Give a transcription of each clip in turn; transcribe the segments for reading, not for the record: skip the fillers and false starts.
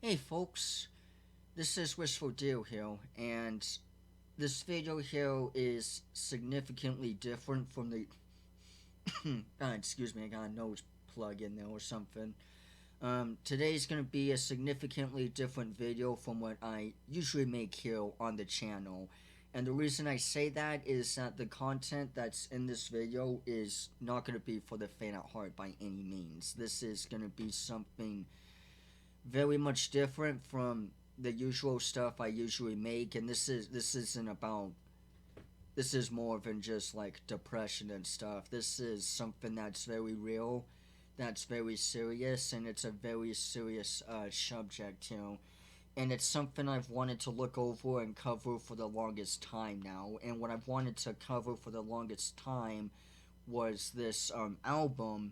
Hey folks, this is Wishful Deal here, and this video here is significantly different from the excuse me, I got a nose plug in there or something. Today's gonna be a significantly different video from what I usually make here on the channel. And the reason I say that is that the content that's in this video is not gonna be for the faint at heart by any means. This is gonna be something very much different from the usual stuff I usually make, and this isn't about, this is more than just like depression and stuff. This is something that's very real, that's very serious, and it's a very serious subject, and it's something I've wanted to look over and cover for the longest time now. And what I've wanted to cover for the longest time was this album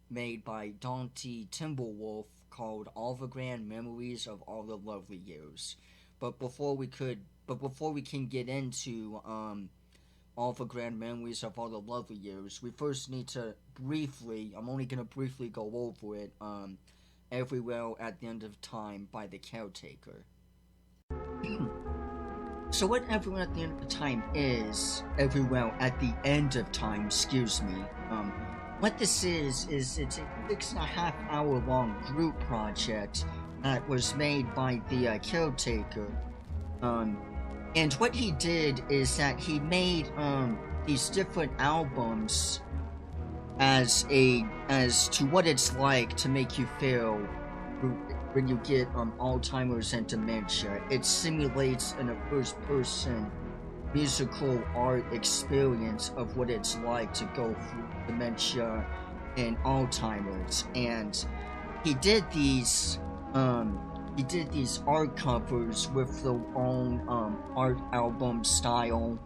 made by Dante Timberwolf called All the Grand Memories of All the Lovely Years. But before we can get into all the grand memories of all the lovely years, we first need to briefly, I'm only gonna briefly go over it, Everywhere at the End of Time by the Caretaker. So what Everywhere at the End of Time is, Everywhere at the End of Time, excuse me, what this is it's a 6.5 hour long group project that was made by the Caretaker. And what he did is that he made these different albums as to what it's like to make you feel when you get Alzheimer's and dementia. It simulates in a first person musical art experience of what it's like to go through dementia and Alzheimer's. And he did these art covers with their own art album style,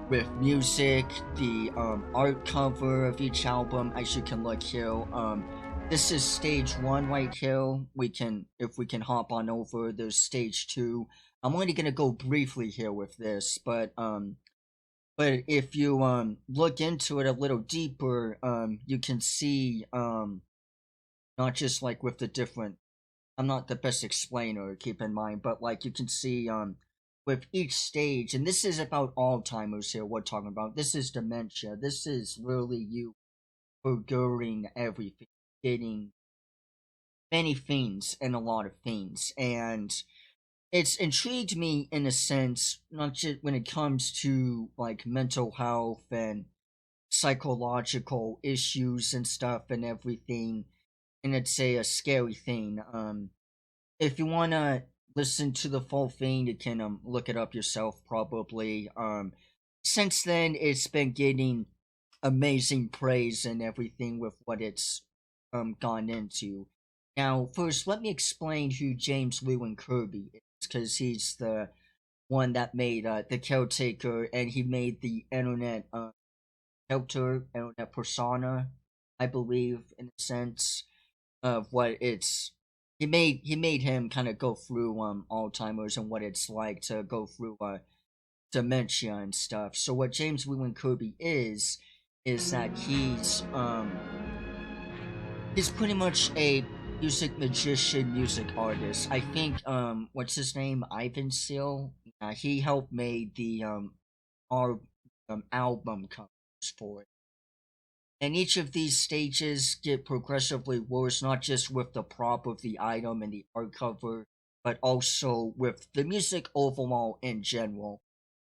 with music, the art cover of each album, as you can look here. This is stage 1 right here. If we can hop on over, there's stage 2. I'm only gonna go briefly here with this, but if you look into it a little deeper, you can see not just like with the different, I'm not the best explainer, keep in mind, but like you can see with each stage, and this is about Alzheimer's here we're talking about. This is dementia. This is really you forgetting everything, getting many things and a lot of things. And it's intrigued me in a sense, not just when it comes to like mental health and psychological issues and stuff and everything, and it's a scary thing. If you wanna listen to the full thing, you can look it up yourself probably. Since then, it's been getting amazing praise and everything with what it's gone into. Now, first, let me explain who James Lewin Kirby is, because he's the one that made the Caretaker, and he made the internet filter, internet persona, I believe, in a sense of what it's. He made him kind of go through Alzheimer's and what it's like to go through dementia and stuff. So what James Lewin Kirby is that he's pretty much a music magician, music artist. I think what's his name, Ivan Seal. He helped made the our album covers for it. And each of these stages get progressively worse, not just with the prop of the item and the art cover, but also with the music overall in general.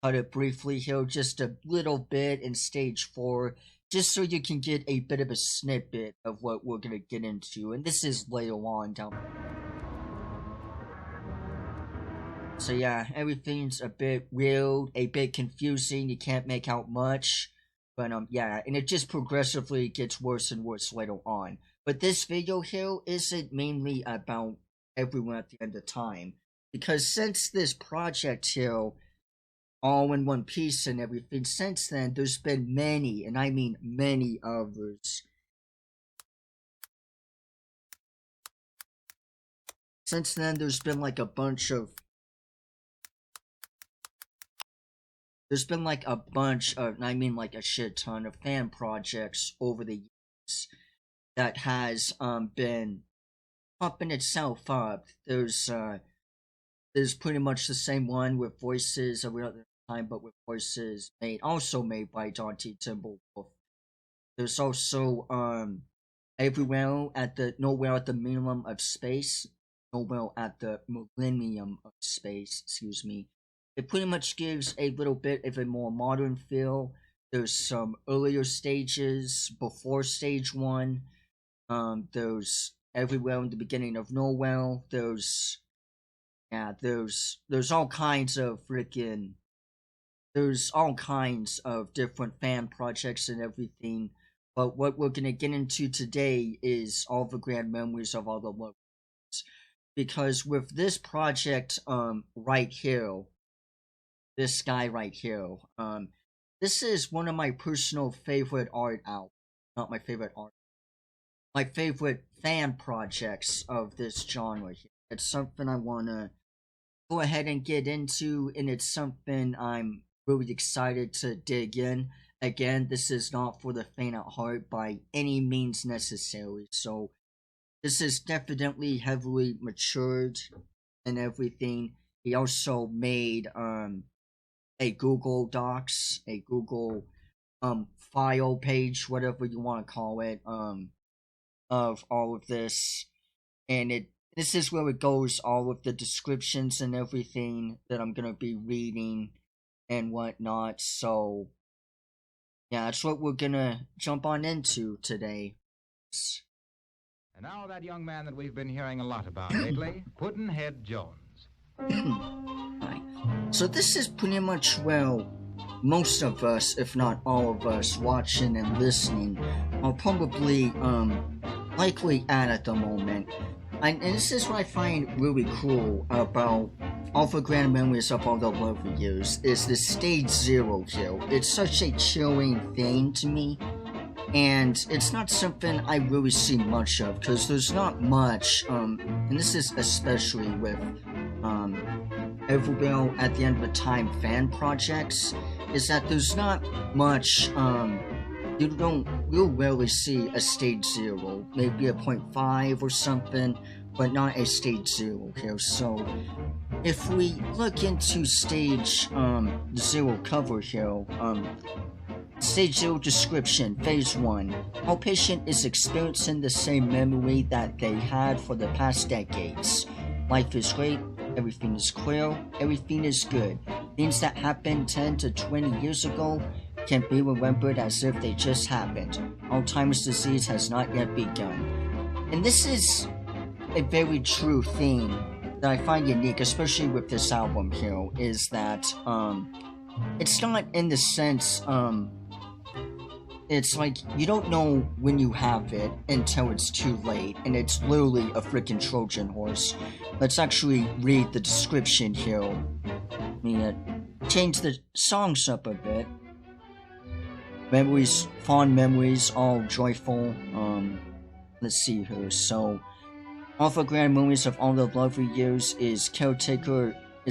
Cut it briefly here, just a little bit in stage 4, just so you can get a bit of a snippet of what we're gonna get into, and this is later on down. So yeah, everything's a bit weird, a bit confusing, you can't make out much. But yeah, and it just progressively gets worse and worse later on. But this video here isn't mainly about Everyone at the End of Time, because since this project here, all in one piece and everything, since then there's been many, and I mean many others. Since then there's been like a bunch of I mean like a shit ton of fan projects over the years that has been pumping itself up. There's pretty much the same one with voices every other time, but with voices also made by Dante Timberwolf. There's also everywhere at the nowhere at the minimum of space, nowhere at the millennium of space. Excuse me. It pretty much gives a little bit of a more modern feel. There's some earlier stages before stage one. There's everywhere in the beginning of nowhere. There's all kinds of there's all kinds of different fan projects and everything. But what we're gonna get into today is all the grand memories of all the loved ones. Because with this project, right here, this guy right here, this is one of my personal favorite art out. Not my favorite art. My favorite fan projects of this genre here. It's something I wanna go ahead and get into, and it's something I'm really excited to dig in. Again, this is not for the faint at heart by any means necessary, so this is definitely heavily matured and everything. He also made a Google Docs, a Google file page, whatever you want to call it, of all of this, and this is where it goes, all of the descriptions and everything that I'm gonna be reading and whatnot. So yeah, that's what we're gonna jump on into today. And now that young man that we've been hearing a lot about lately, Pudd'nhead Jones. Right. So this is pretty much where most of us, if not all of us, watching and listening are probably likely at the moment. And this is what I find really cool about all the grand memories of all the lovely years, is the stage 0 here. It's such a chilling thing to me, and it's not something I really see much of, because there's not much, and this is especially with everywhere at the end of the time fan projects, is that there's not much, you'll rarely see a stage 0, maybe a 0.5 or something, but not a stage 0 here. So if we look into stage 0 cover here, stage 0 description, phase 1. Our patient is experiencing the same memory that they had for the past decades. Life is great, everything is clear, everything is good. Things that happened 10 to 20 years ago can be remembered as if they just happened. Alzheimer's disease has not yet begun. And this is a very true thing that I find unique, especially with this album here, is that it's not in the sense it's like you don't know when you have it until it's too late, and it's literally a freaking Trojan horse. Let's actually read the description here. Let me change the songs up a bit. Memories, fond memories, all joyful. Let's see here. So, all the grand memories of all the lovely years is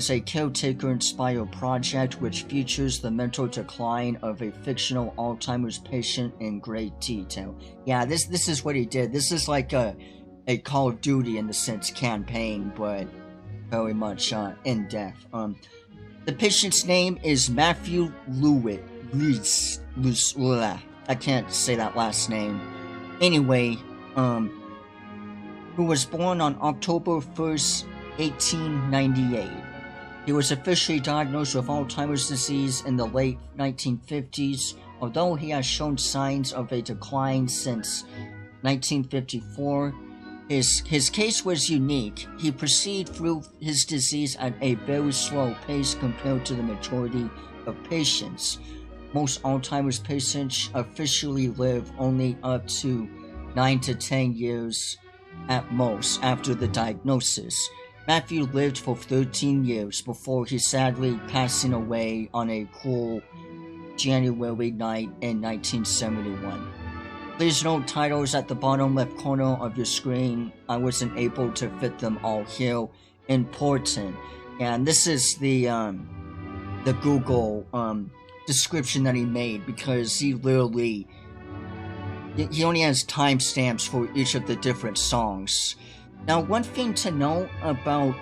a caretaker-inspired project which features the mental decline of a fictional Alzheimer's patient in great detail. Yeah, this is what he did. This is like a Call of Duty in the sense campaign, but very much in depth. The patient's name is Matthew Lewitt. I can't say that last name. Anyway, who was born on October 1st, 1898. He was officially diagnosed with Alzheimer's disease in the late 1950s, although he has shown signs of a decline since 1954. His case was unique. He proceeded through his disease at a very slow pace compared to the majority of patients. Most Alzheimer's patients officially live only up to 9 to 10 years at most after the diagnosis. Matthew lived for 13 years before he sadly passing away on a cool January night in 1971. Please note titles at the bottom left corner of your screen. I wasn't able to fit them all here. Important. And this is the Google description that he made, because he only has timestamps for each of the different songs. Now, one thing to note about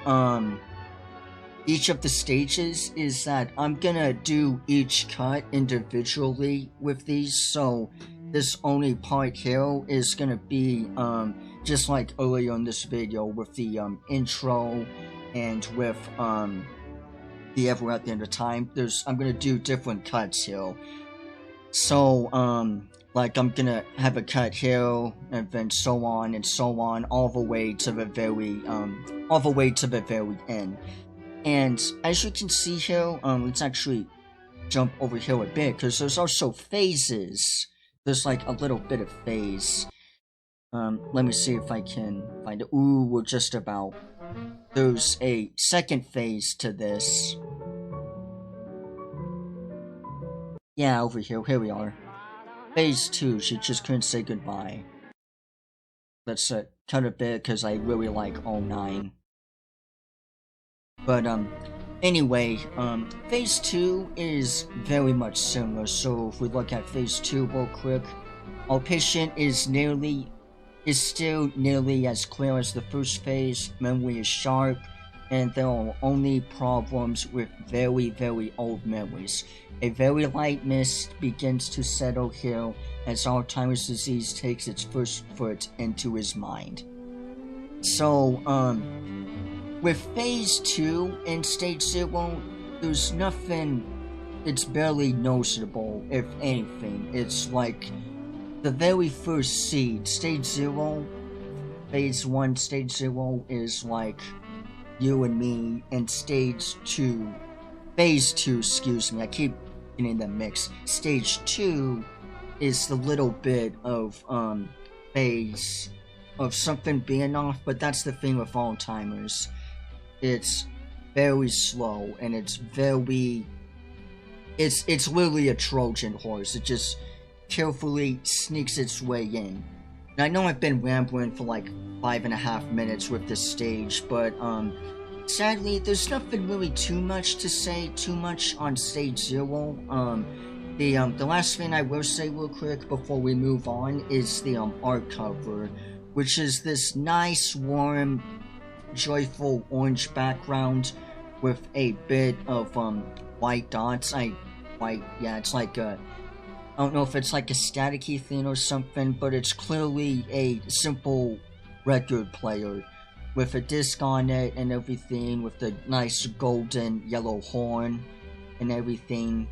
each of the stages is that I'm gonna do each cut individually with these, so this only part here is gonna be just like earlier in this video with the intro and with the Ever at the End of Time. I'm gonna do different cuts here. So like I'm gonna have a cut here and then so on and so on all the way to the very end. And as you can see here, let's actually jump over here a bit, because there's also phases. There's like a little bit of phase. Let me see if I can find it. Ooh, we're just about. There's a second phase to this. Yeah, over here. Here we are. Phase 2. She just couldn't say goodbye. Let's cut a bit, because I really like all 9. But, anyway, Phase 2 is very much similar. So if we look at Phase 2 real quick, our patient is still nearly as clear as the first phase. Memory is sharp, and there are only problems with very, very old memories. A very light mist begins to settle here as Alzheimer's disease takes its first foot into his mind. So, with Phase 2 in Stage 0, there's nothing, it's barely noticeable, if anything. It's like the very first seed. Stage 0, Phase 1, Stage 0 is like you and me, and Phase 2, excuse me, I keep getting them mixed. Stage 2 is the little bit of, phase of something being off, but that's the thing with Alzheimer's. It's very slow, and it's literally a Trojan horse. It just carefully sneaks its way in. And I know I've been rambling for like 5.5 minutes with this stage, but sadly there's nothing really too much to say on Stage 0. The last thing I will say real quick before we move on is the art cover, which is this nice, warm, joyful orange background with a bit of white dots. It's like a, I don't know if it's like a staticky thing or something, but it's clearly a simple record player with a disc on it and everything, with the nice golden yellow horn and everything.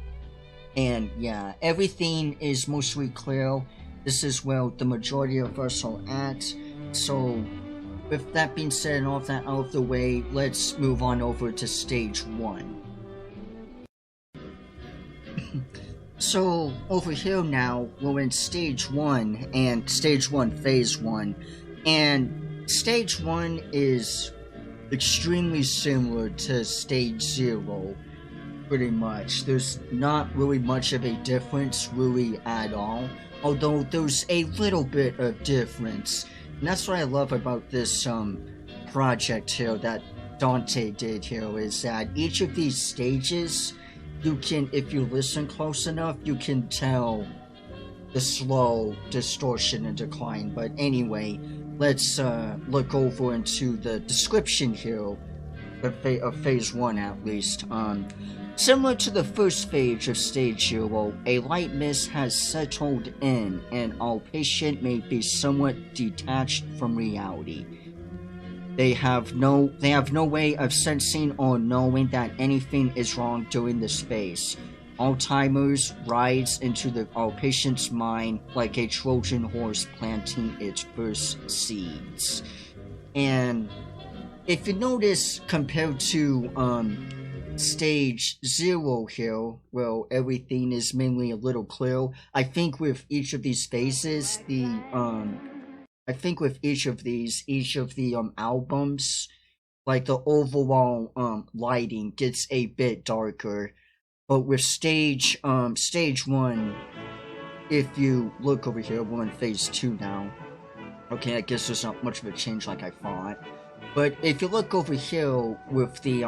And yeah, everything is mostly clear. This is where the majority of us are at. So with that being said and all of that out of the way, let's move on over to Stage 1. So over here now, we're in Stage 1 and Stage 1 Phase 1. And Stage 1 is extremely similar to Stage 0, pretty much. There's not really much of a difference really at all, although there's a little bit of difference. And that's what I love about this project here that Dante did here, is that each of these stages, you can, if you listen close enough, you can tell the slow distortion and decline. But anyway, let's look over into the description here of Phase 1 at least. Similar to the first phase of Stage 0, a light mist has settled in, and our patient may be somewhat detached from reality. They have no way of sensing or knowing that anything is wrong during this phase. Alzheimer's rides into our patient's mind like a Trojan horse planting its first seeds. And if you notice, compared to Stage 0 here, well, everything is mainly a little clear. I think with each of these phases, each of the albums, like the overall lighting gets a bit darker. But with Stage 1, if you look over here, we're in Phase 2 now. Okay, I guess there's not much of a change like I thought. But if you look over here with the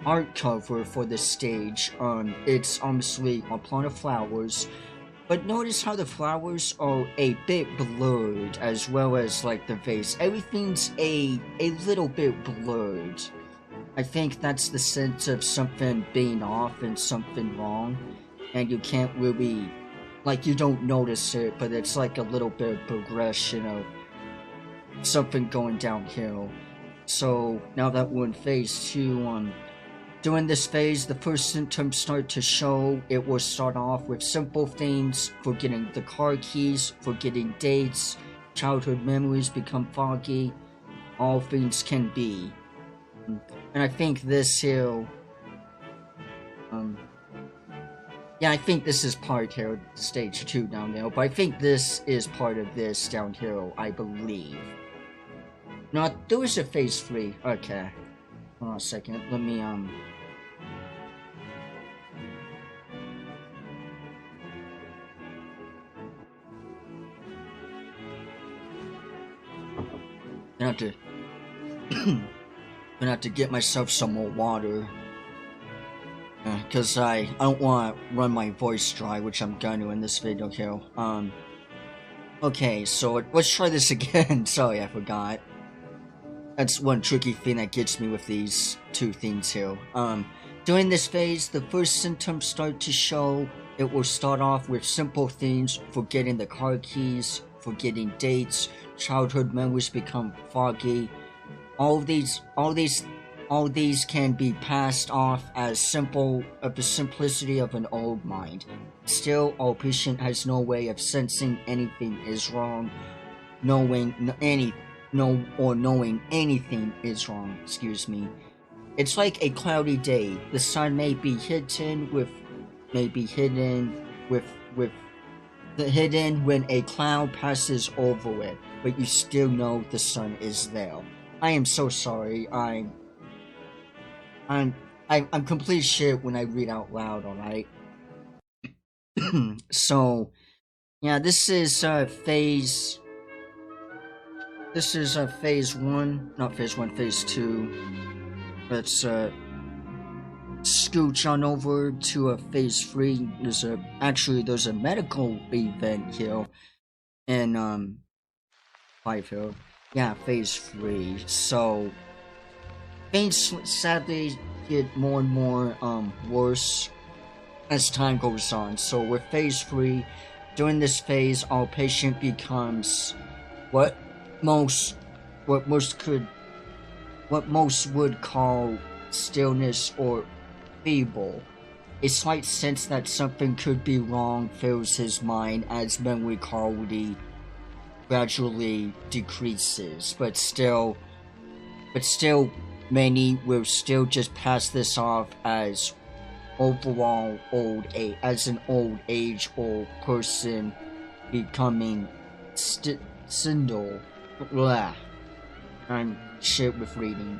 art cover for this stage, it's obviously a plant of flowers But notice how the flowers are a bit blurred, as well as like the vase. Everything's a little bit blurred. I think that's the sense of something being off and something wrong, and you can't really, like, you don't notice it, but it's like a little bit of progression of something going downhill. So now that we're in phase 2, during this phase, the first symptoms start to show. It will start off with simple things: forgetting the car keys, forgetting dates, childhood memories become foggy, all things can be. And I think this here, yeah, I think this is part here, stage 2 down there, but I think this is part of this down here, I believe. No, there was a phase 3, okay. Hold on a second, let me, gonna have to get myself some more water. Cause I don't want to run my voice dry, which I'm gonna in this video here. Okay, so let's try this again. Sorry, I forgot. That's one tricky thing that gets me with these 2 things here. During this phase, the first symptoms start to show. It will start off with simple things: forgetting the car keys, forgetting dates, childhood memories become foggy. All these can be passed off as simple of the simplicity of an old mind. Still, our patient has no way of sensing anything is wrong, knowing anything is wrong. Excuse me. It's like a cloudy day. The sun may be hidden when a cloud passes over it, but you still know the sun is there. I am so sorry. I'm complete shit when I read out loud, alright? So, yeah, this is phase 1, not phase 1, phase 2. Let's scooch on over to a phase 3. There's a medical event here, and 5 here. Yeah, phase 3. So things sadly get more and more worse as time goes on. So with phase 3, during this phase, our patient becomes what most would call stillness or feeble. A slight sense that something could be wrong fills his mind as memory quality gradually decreases, but still many will still just pass this off as overall as an old age or person becoming I'm shit with reading.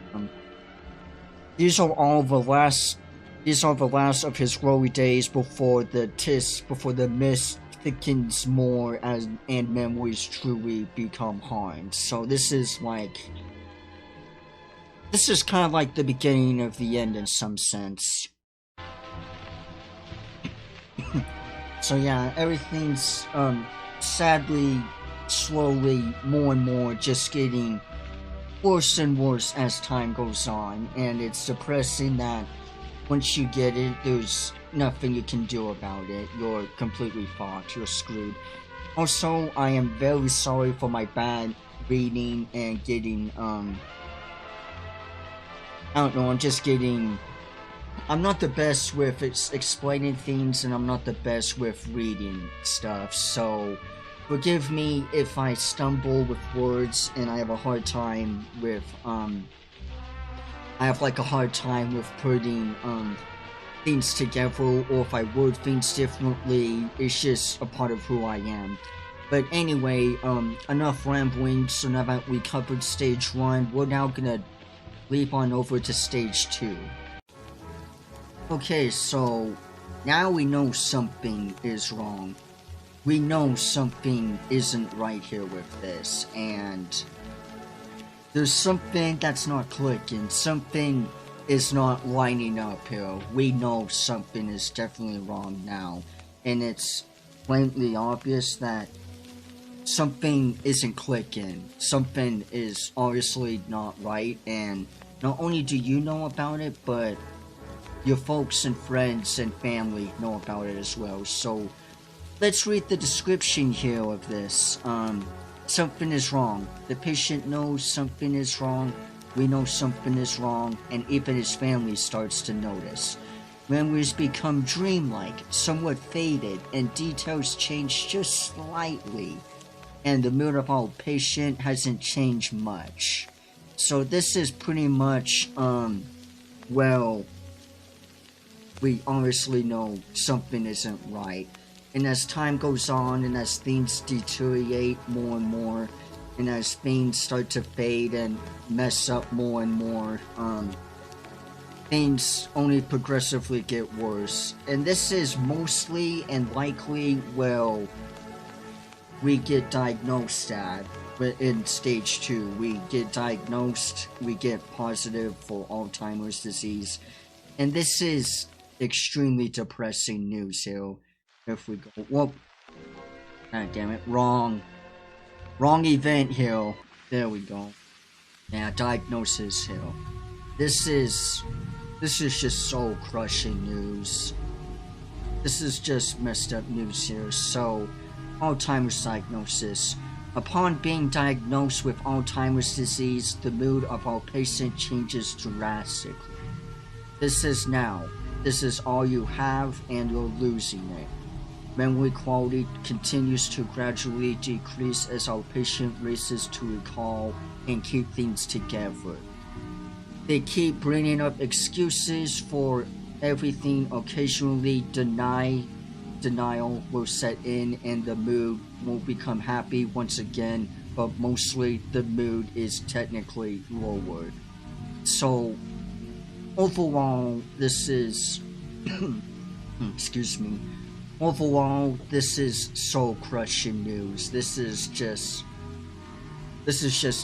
These are the last of his glory days before the mist thickens more and memories truly become harmed. So this is kind of like the beginning of the end in some sense. So yeah, everything's sadly, slowly, more and more just getting worse and worse as time goes on, and it's depressing that once you get it, there's nothing you can do about it. You're completely fucked. You're screwed. Also, I am very sorry for my bad reading and getting, I don't know, I'm not the best with explaining things, and I'm not the best with reading stuff, so forgive me if I stumble with words and I have a hard time with, putting, things together, or if I word things differently. It's just a part of who I am. But anyway, enough rambling. So now that we covered stage 1, we're now gonna leap on over to stage 2. Okay, so now we know something is wrong. We know something isn't right here with this, and there's something that's not clicking. Something is not lining up here. We know something is definitely wrong now, and it's plainly obvious that something isn't clicking. Something is obviously not right, and not only do you know about it, but your folks and friends and family know about it as well. So let's read the description here of this. Something is wrong. The patient knows something is wrong. We know something is wrong, and even his family starts to notice. Memories become dreamlike, somewhat faded, and details change just slightly. And the mood of our patient hasn't changed much. So this is pretty much, well, we obviously know something isn't right. And as time goes on, and as things deteriorate more and more, and as things start to fade and mess up more and more, things only progressively get worse. And this is mostly and likely, well, we get diagnosed at in stage 2. We get diagnosed, we get positive for Alzheimer's disease. And this is extremely depressing news here. If we go, whoop, god damn it, wrong event here. There we go. Yeah, diagnosis here. This is just soul crushing news. This is just messed up news here. So, Alzheimer's diagnosis. Upon being diagnosed with Alzheimer's disease, the mood of our patient changes drastically. This is now. This is all you have, and you're losing it. Memory quality continues to gradually decrease as our patient races to recall and keep things together. They keep bringing up excuses for everything. Occasionally, denial will set in, and the mood will become happy once again, but mostly the mood is technically lowered. So, overall, this is excuse me. Overall, this is soul-crushing news. This is just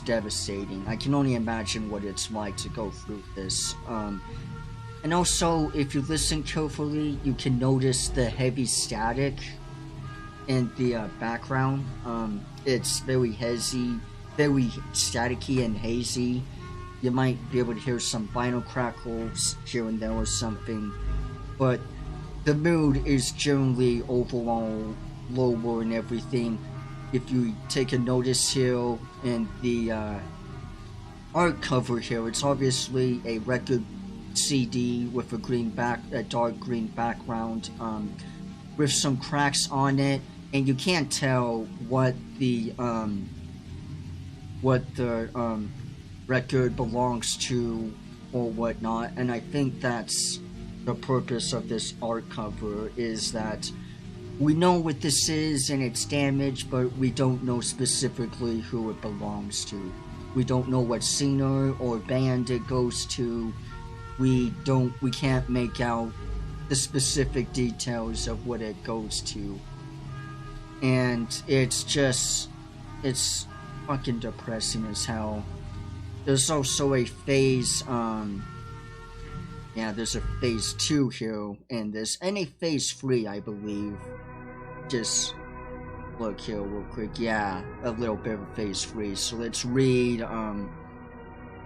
devastating. I can only imagine what it's like to go through this. And also, if you listen carefully, you can notice the heavy static in the background. It's very hazy, very staticky and hazy. You might be able to hear some vinyl crackles here and there or something, but the mood is generally overall lower and everything. If you take a notice here in the art cover here, it's obviously a record CD with a dark green background, with some cracks on it, and you can't tell what the record belongs to or whatnot. And I think that's the purpose of this art cover, is that we know what this is and it's damaged, but we don't know specifically who it belongs to. We don't know what singer or band it goes to. We can't make out the specific details of what it goes to. And it's fucking depressing as hell. There's also a phase, there's a phase 2 here in this, and a phase 3, I believe. Just look here real quick. Yeah, a little bit of a phase 3. So let's read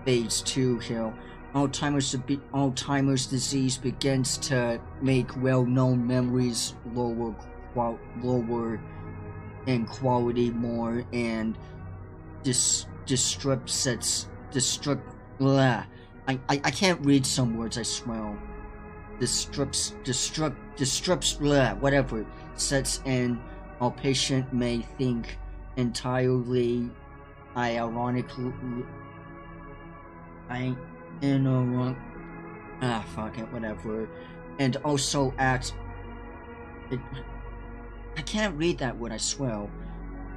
phase 2 here. Alzheimer's disease begins to make well-known memories lower in quality more, and I can't read some words, I swear. Whatever sets in. Our patient may think entirely ironically. Fuck it, whatever. And also act. I can't read that word, I swear.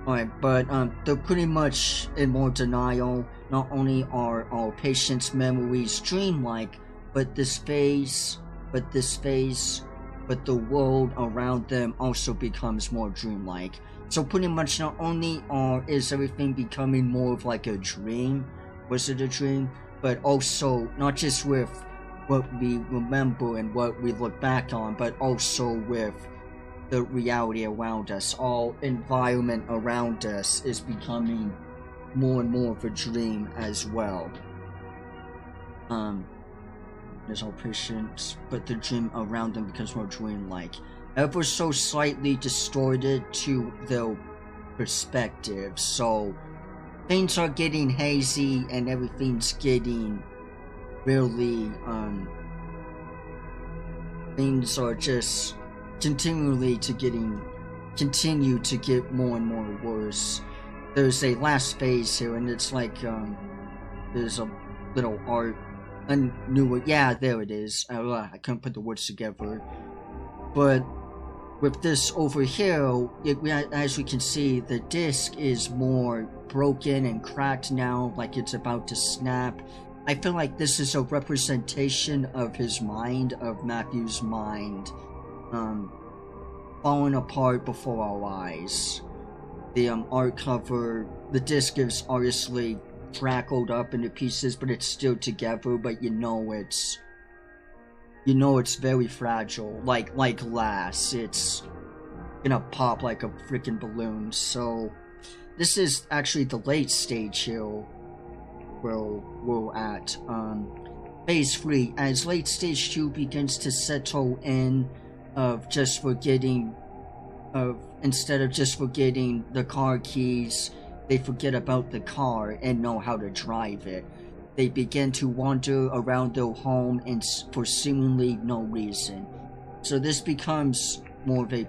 Alright, but they're pretty much in more denial. Not only are our patients' memories dreamlike, but the world around them also becomes more dreamlike. So pretty much not only is everything becoming more of like a dream, was it a dream, but also not just with what we remember and what we look back on, but also with the reality around us, all environment around us is becoming more and more of a dream as well. There's all patients, but the dream around them becomes more dream-like, ever so slightly distorted to their perspective. So things are getting hazy and everything's getting really, things are just continue to get more and more worse. There's a last phase here, and it's like, there's a little art, yeah, there it is. I couldn't put the words together. But with this over here, as we can see, the disc is more broken and cracked now, like it's about to snap. I feel like this is a representation of his mind, of Matthew's mind, falling apart before our eyes. The art cover, the disc is obviously crackled up into pieces, but it's still together, but you know it's very fragile, like glass. It's gonna pop like a freaking balloon. So this is actually the late stage here we're at. Phase 3, as late stage 2 begins to settle in, instead of just forgetting the car keys, they forget about the car and know how to drive it. They begin to wander around their home and for seemingly no reason. So this becomes more of a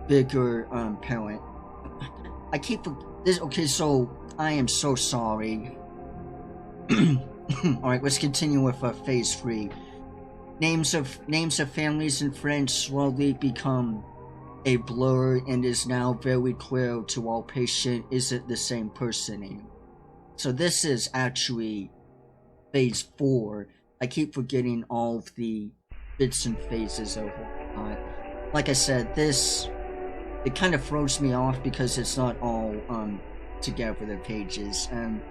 bigger parent. I keep this. Okay, so I am so sorry. Alright, let's continue with phase 3. Names of families and friends slowly become a blur, and is now very clear to all patient isn't the same person anymore. So this is actually phase 4. I keep forgetting all of the bits and phases of it. Like I said, it kind of throws me off because it's not all together, the pages, and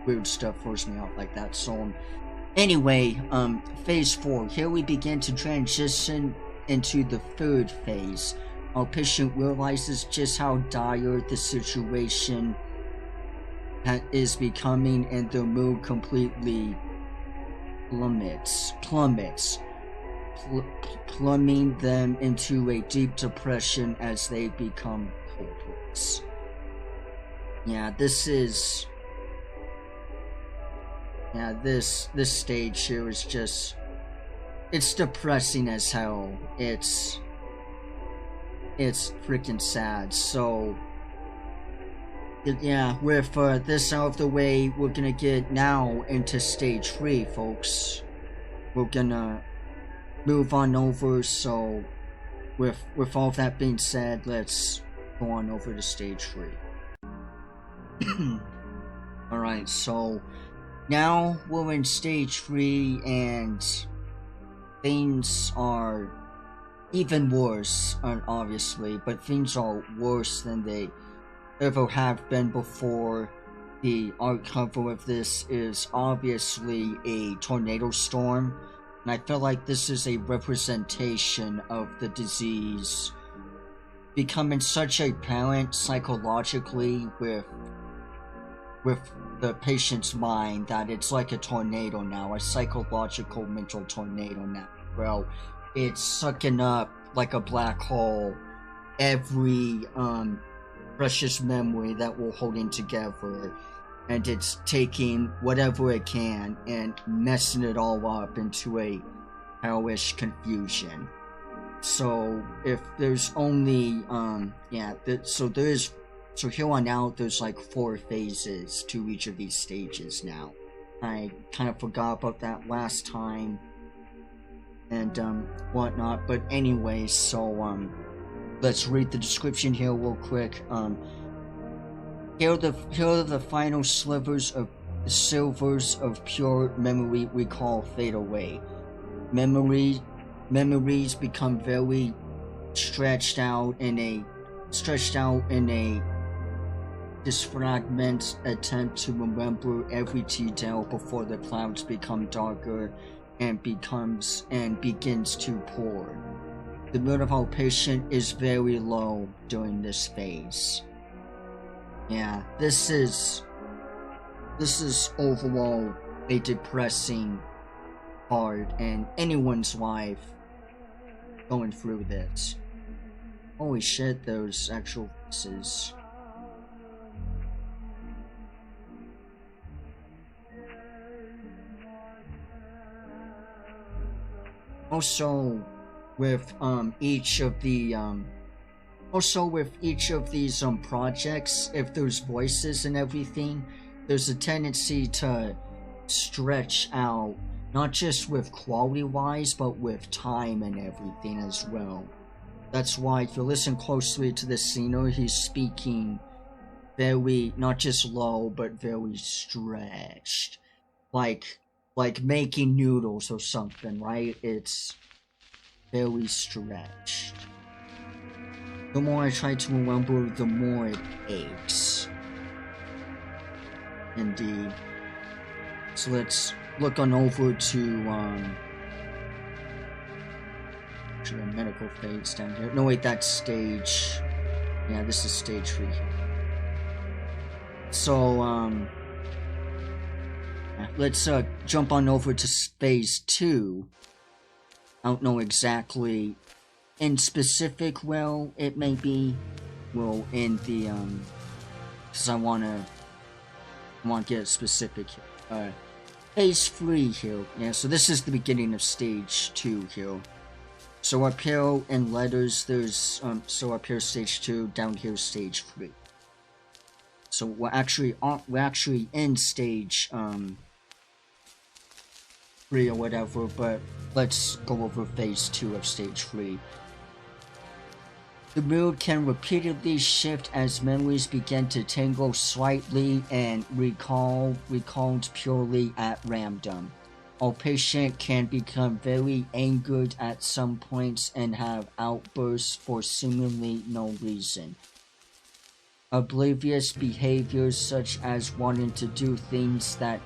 weird stuff throws me off like that. So anyway, phase 4. Here we begin to transition into the third phase. Our patient realizes just how dire the situation is becoming, and their mood completely plummets, plummeting them into a deep depression as they become hopeless. Yeah, this stage here is just, it's depressing as hell. It's freaking sad. So yeah, with this out of the way, we're gonna get now into stage 3, folks. We're gonna move on over. So with all that being said, let's go on over to stage 3. Alright, so now we're in stage 3, and things are even worse, obviously, but things are worse than they ever have been before. The art cover of this is obviously a tornado storm, and I feel like this is a representation of the disease becoming such apparent psychologically with the patient's mind, that it's like a tornado now, a psychological mental tornado now. Well, it's sucking up like a black hole every precious memory that we're holding together, and it's taking whatever it can and messing it all up into a hellish confusion. So if there's only so here on out there's like 4 phases to each of these stages now. I kind of forgot about that last time and whatnot, but anyway, so let's read the description here real quick. Here are the final silvers of pure memory we call fade away. Memories become very stretched out in a disfragment attempt to remember every detail before the clouds become darker and begins to pour. the mood of our patient is very low during this phase. Yeah, this is overall a depressing part in anyone's life going through this. Holy shit, those actual voices. Also, with each of these projects, if there's voices and everything, there's a tendency to stretch out, not just with quality wise, but with time and everything as well. That's why if you listen closely to the singer, he's speaking very, not just low, but very stretched. Like making noodles or something, right? It's very stretched. The more I try to remember, the more it aches. Indeed. So let's look on over to, actually a medical phase down here. No wait, that's stage, yeah, this is stage 3 here. So, let's jump on over to phase 2. I don't know exactly in specific well it may be, well, in the, because I want to get specific here. Phase 3 here, yeah, so this is the beginning of stage 2 here. So up here in letters, there's, so up here stage 2, down here stage 3. So we're actually in stage, 3 or whatever, but let's go over phase 2 of stage 3. The mood can repeatedly shift as memories begin to tangle slightly and recalled purely at random. Our patient can become very angered at some points and have outbursts for seemingly no reason. Oblivious behaviors such as wanting to do things that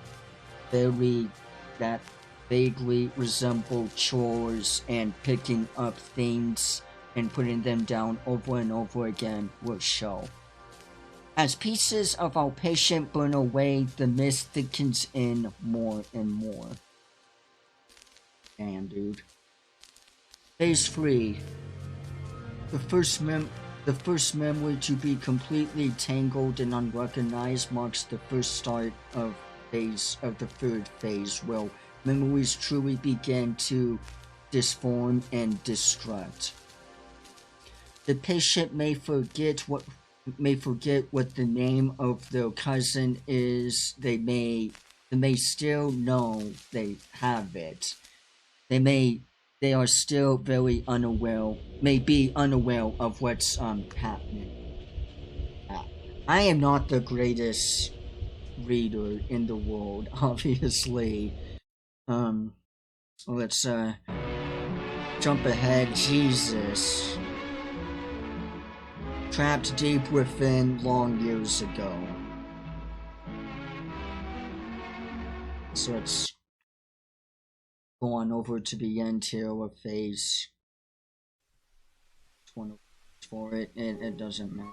vaguely resemble chores and picking up things and putting them down over and over again will show. As pieces of our patient burn away, the mist thickens in more and more. Damn, dude. Phase 3. The first memory to be completely tangled and unrecognized marks the first start of the third phase, where memories truly begin to disform and destruct. The patient may forget what the name of their cousin is. They may still know they have it. They are still very unaware, may be unaware of what's happening. I am not the greatest reader in the world, obviously. Let's jump ahead. Jesus. Trapped deep within long years ago. So let's go on over to the end here of phase 20 for it. It doesn't matter.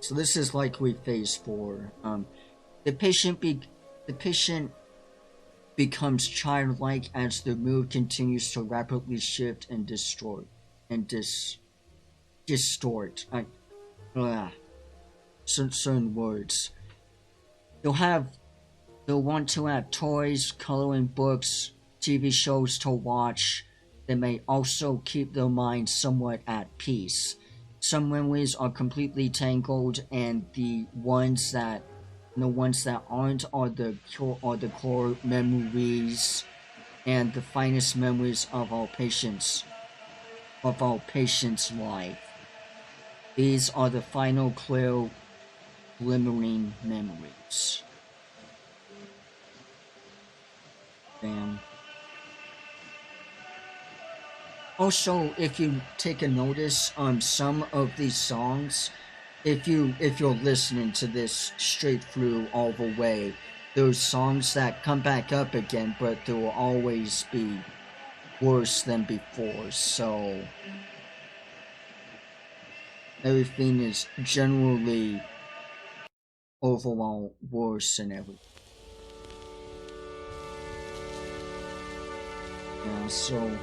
So this is likely phase 4. The patient becomes childlike as the mood continues to rapidly shift and distort. Certain words. They'll want to have toys, coloring books, TV shows to watch. They may also keep their minds somewhat at peace. Some memories are completely tangled, and the ones that aren't are the core memories and the finest memories of our patient's life. These are the final clear glimmering memories. Damn. Also, if you take a notice on some of these songs, if you're listening to this straight through all the way, those songs that come back up again, but they will always be worse than before, so everything is generally overall worse and everything. Yeah, so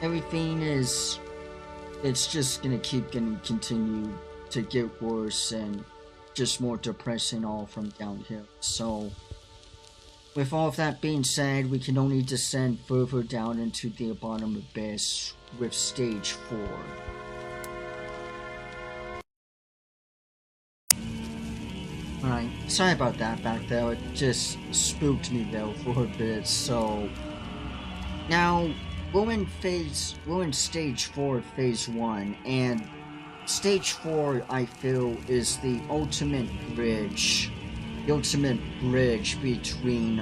everything is, it's just gonna keep getting continued to get worse and just more depressing all from downhill. So with all of that being said, we can only descend further down into the bottom abyss with stage 4. Alright, sorry about that back there, it just spooked me though for a bit. So now we're in stage 4 of phase 1, and stage 4 I feel is the ultimate bridge between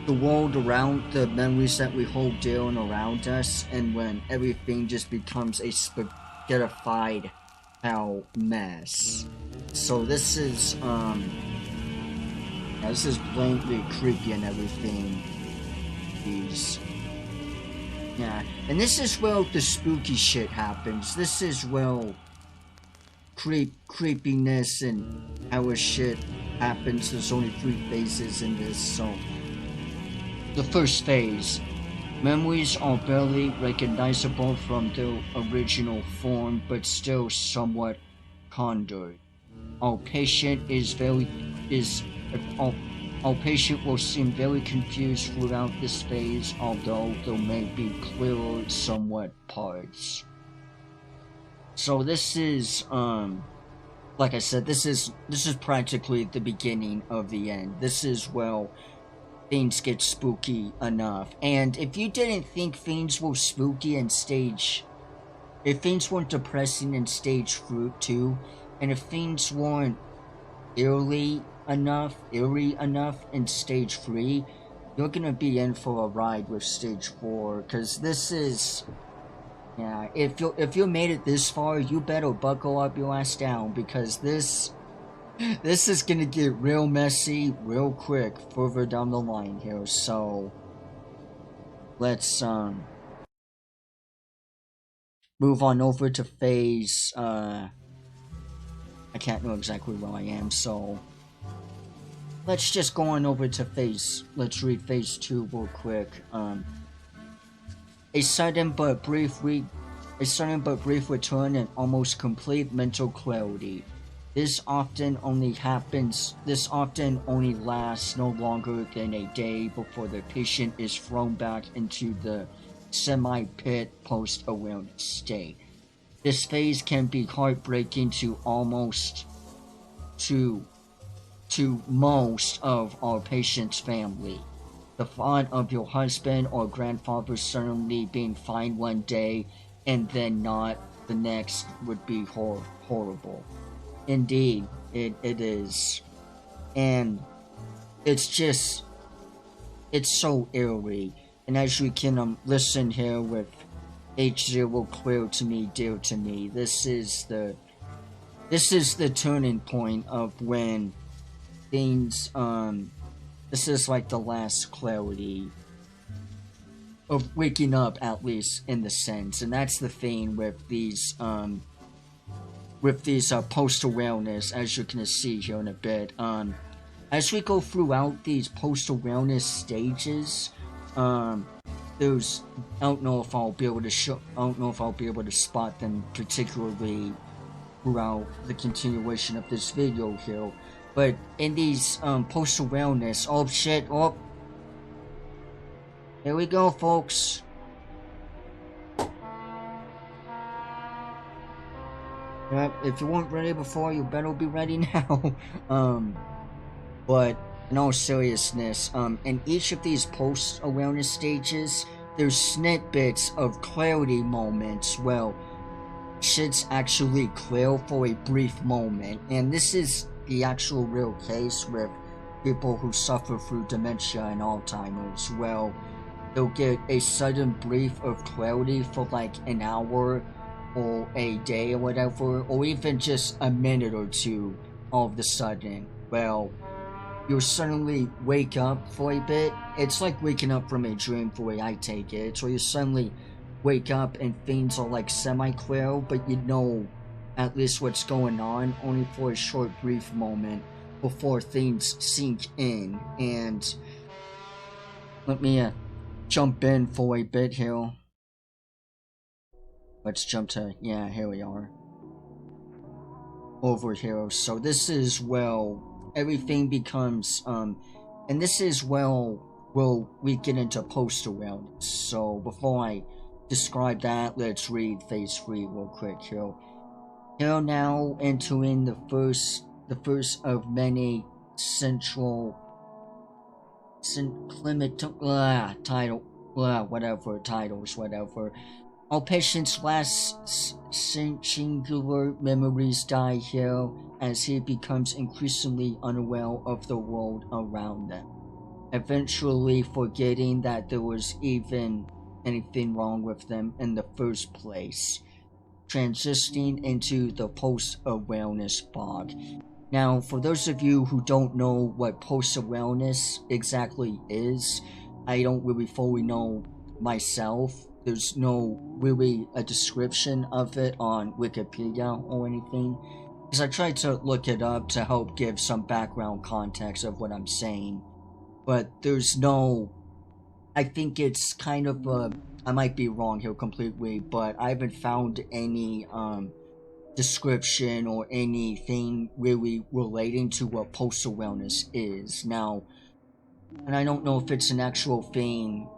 the world around, the memories that we hold dear and around us, and when everything just becomes a spaghettified hell mess. So this is blatantly creepy and everything. Yeah, and this is where the spooky shit happens. This is where creepiness and how shit happens. There's only 3 phases in this, so the first phase, memories are barely recognizable from their original form, but still somewhat conjured. Our patient will seem very confused throughout this phase, although there may be clearer somewhat parts. So this is, like I said, this is practically the beginning of the end. This is where things get spooky enough. And if you didn't think things were spooky in if things weren't depressing in stage 2, and if things weren't eerie enough in stage 3, you're gonna be in for a ride with stage 4, because this is, yeah, if you made it this far, you better buckle up your ass down, because this is gonna get real messy real quick further down the line here. So let's move on over to phase I can't know exactly where I am, so let's just go on over to let's read phase 2 real quick. A sudden but brief return and almost complete mental clarity. This often only lasts no longer than a day before the patient is thrown back into the semi-pit post-awareness state. This phase can be heartbreaking to most of our patient's family. The thought of your husband or grandfather suddenly being fine one day and then not the next would be horrible. Indeed, it is. And it's so eerie. And as you can listen here with H0 clear to me, dear to me, this is the turning point of when things, this is like the last clarity of waking up, at least in the sense. And that's the thing with these post-awareness, as you're gonna see here in a bit. As we go throughout these post-awareness stages, there's, I don't know if I'll be able to spot them particularly throughout the continuation of this video here, but in these post-awareness, oh shit, oh, here we go, folks. If you weren't ready before, you better be ready now. But in all seriousness, in each of these post-awareness stages, there's snippets of clarity moments. Well, shit's actually clear for a brief moment, and this is the actual real case with people who suffer through dementia and Alzheimer's. Well, they'll get a sudden brief of clarity for like an hour or a day or whatever, or even just a minute or two all of a sudden. Well, you'll suddenly wake up for a bit. It's like waking up from a dream the way I take it. So you suddenly wake up and things are like semi-clear, but you know at least what's going on, only for a short brief moment before things sink in. And let me jump in for a bit here. Let's jump to, yeah, here we are. Over here. So this is, well, everything becomes, and this is, well, we get into post-awareness. So before I describe that, let's read phase 3 real quick here. Here now entering the first of many central titles, whatever. All patients' last singular memories die here as he becomes increasingly unaware of the world around them, eventually forgetting that there was even anything wrong with them in the first place, transitioning into the post-awareness fog. Now, for those of you who don't know what post-awareness exactly is, I don't really fully know myself. There's no really a description of it on Wikipedia or anything, because I tried to look it up to help give some background context of what I'm saying, but there's no, I think it's kind of I might be wrong here completely, but I haven't found any description or anything really relating to what post-awareness is. Now, and I don't know if it's an actual thing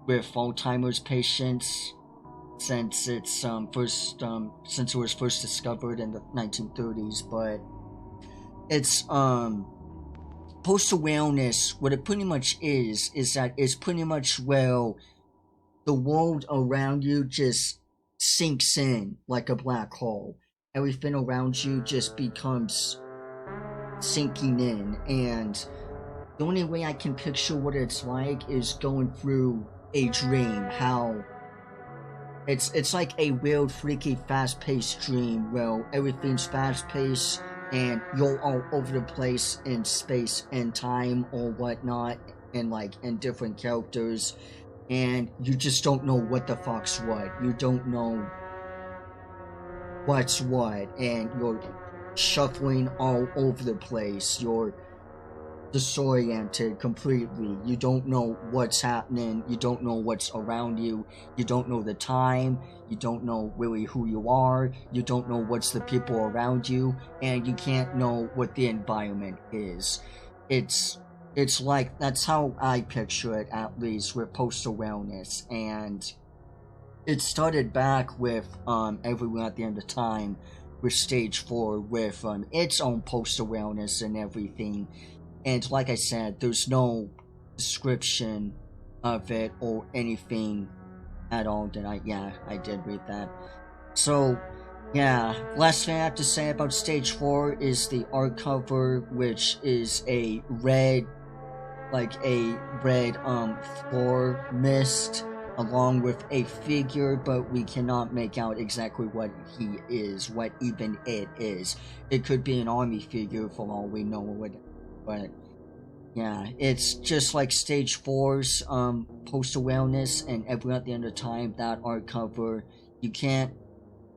with Alzheimer's patients, since it's since it was first discovered in the 1930s, but it's post-awareness, what it pretty much is that it's pretty much, well, the world around you just sinks in like a black hole. Everything around you just becomes sinking in, and the only way I can picture what it's like is going through a dream. How it's like a weird, freaky, fast-paced dream where everything's fast-paced and you're all over the place in space and time or whatnot, and like in different characters, and you just don't know what the fuck's what. You don't know what's what, and you're shuffling all over the place. You're disoriented completely. You don't know what's happening. You don't know what's around you. You don't know the time. You don't know really who you are. You don't know what's the people around you, and you can't know what the environment is. It's like, that's how I picture it, at least with post-awareness. And it started back with Everyone at the End of Time with stage 4, with its own post-awareness and everything. And like I said, there's no description of it or anything at all. I did read that. So, yeah, last thing I have to say about stage 4 is the art cover, which is a red floor mist along with a figure, but we cannot make out exactly what he is, what even it is. It could be an army figure for all we know, but yeah, it's just like stage 4's post-awareness and Everyone at the End of Time, that art cover. You can't,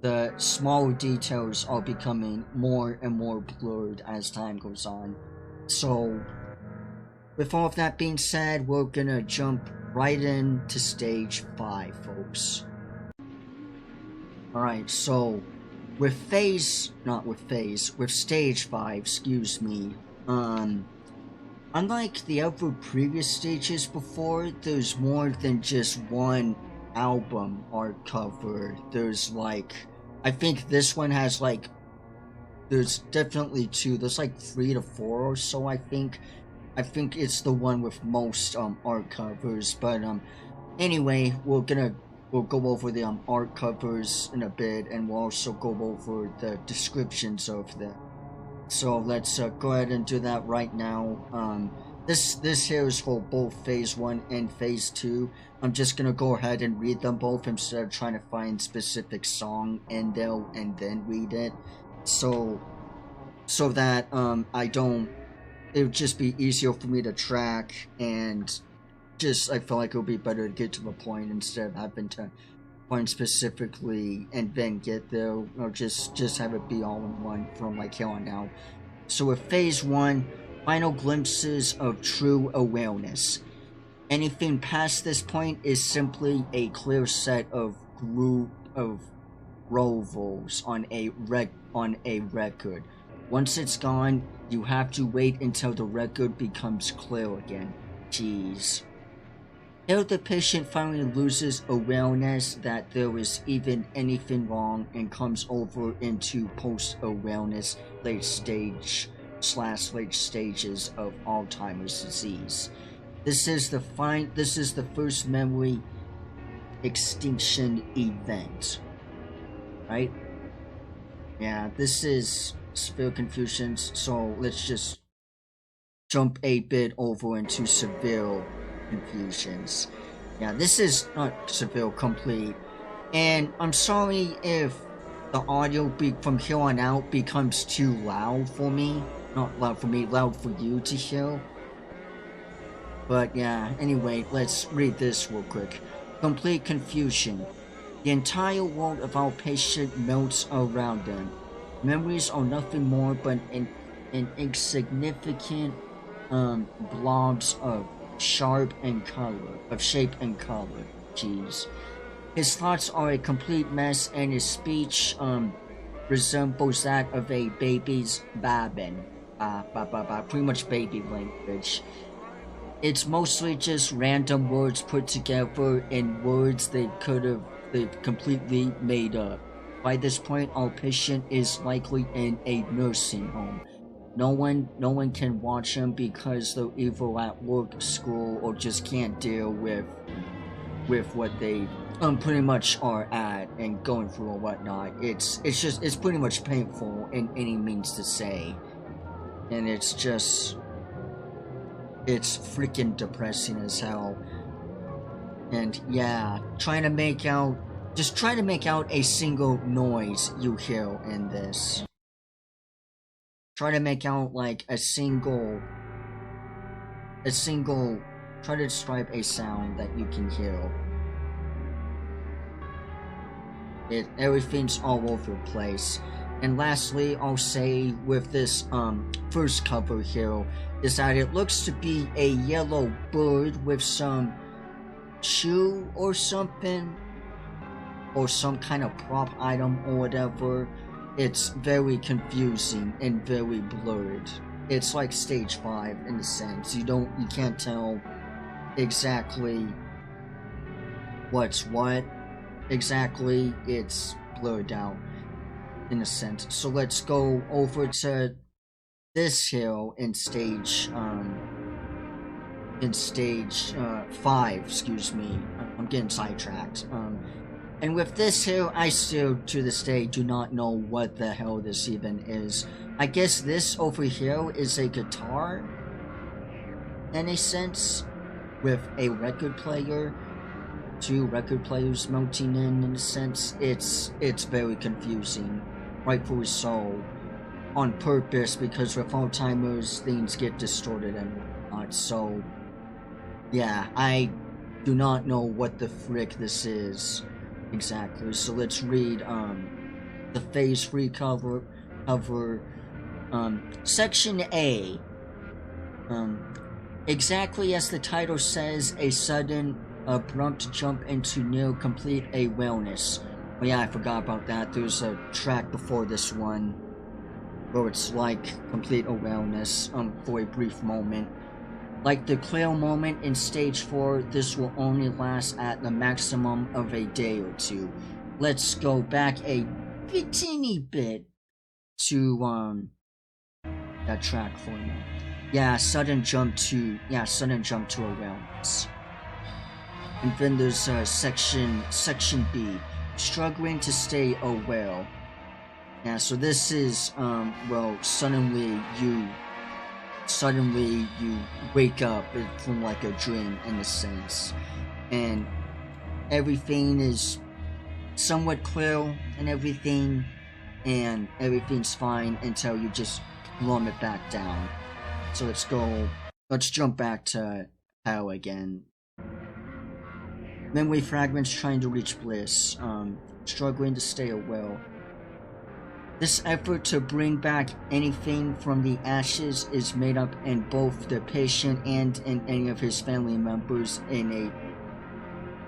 the smaller details are becoming more and more blurred as time goes on. So, with all of that being said, we're gonna jump right into stage 5, folks. Alright, so with stage 5, excuse me, unlike the other previous stages before, there's more than just one album art cover. There's like, I think this one has like, there's definitely 2, there's like 3 to 4 or so, I think it's the one with most art covers. But anyway, we'll go over the art covers in a bit, and we'll also go over the descriptions of them. So let's go ahead and do that right now. This here is for both phase 1 and phase 2. I'm just gonna go ahead and read them both instead of trying to find specific song in there and then read it, so that I don't it would just be easier for me to track, and just I feel like it would be better to get to the point instead of having to point specifically and then get there, or just have it be all in one from like here on out. So with phase 1, final glimpses of true awareness. Anything past this point is simply a clear set of grovels on a record. Once it's gone, you have to wait until the record becomes clear again. Jeez. Here the patient finally loses awareness that there is even anything wrong and comes over into post-awareness late stages of Alzheimer's disease. This is the first memory extinction event. Right? Yeah, this is severe confusions, so let's just jump a bit over into severe confusions. Yeah, this is not severe complete, and I'm sorry if the audio from here on out becomes too loud for me. Not loud for me, loud for you to hear. But yeah, anyway, let's read this real quick. Complete confusion. The entire world of our patient melts around them. Memories are nothing more but an insignificant blobs of shape and color. Jeez. His thoughts are a complete mess, and his speech resembles that of a baby's babbling. Pretty much baby language. It's mostly just random words put together in words they completely made up. By this point, our patient is likely in a nursing home. No one can watch him because they're either at work, school, or just can't deal with what they pretty much are at and going through or whatnot. It's pretty much painful in any means to say, and it's freaking depressing as hell. And yeah, try to make out a single noise you hear in this. Try to make out like a single, try to describe a sound that you can hear. Everything's all over the place. And lastly, I'll say with this first cover here, is that it looks to be a yellow bird with some shoe or something, or some kind of prop item or whatever. It's very confusing and very blurred. It's like stage 5 in a sense. You can't tell exactly what's what exactly. It's blurred out in a sense. So let's go over to this hill in stage 5, excuse me. I'm getting sidetracked. And with this here, I still, to this day, do not know what the hell this even is. I guess this over here is a guitar, in a sense, with a record player. 2 record players melting in a sense. It's very confusing. Rightfully so. On purpose, because with Alzheimer's, things get distorted and whatnot. So, yeah, I do not know what the frick this is. Exactly. So let's read the phase 3 cover section A. Exactly as the title says, a sudden abrupt jump into near complete awareness. Oh yeah, I forgot about that. There's a track before this one where it's like complete awareness for a brief moment. Like the clear moment in stage 4, this will only last at the maximum of a day or 2. Let's go back a teeny bit to that track for me. Yeah, sudden jump to awareness. And then there's section B, struggling to stay aware. Yeah, so this is well, suddenly you wake up from like a dream in a sense, and everything is somewhat clear and everything's fine until you just plummet back down. So let's go. Let's jump back to hell again. Memory fragments trying to reach bliss. Struggling to stay awake. This effort to bring back anything from the ashes is made up in both the patient and in any of his family members in a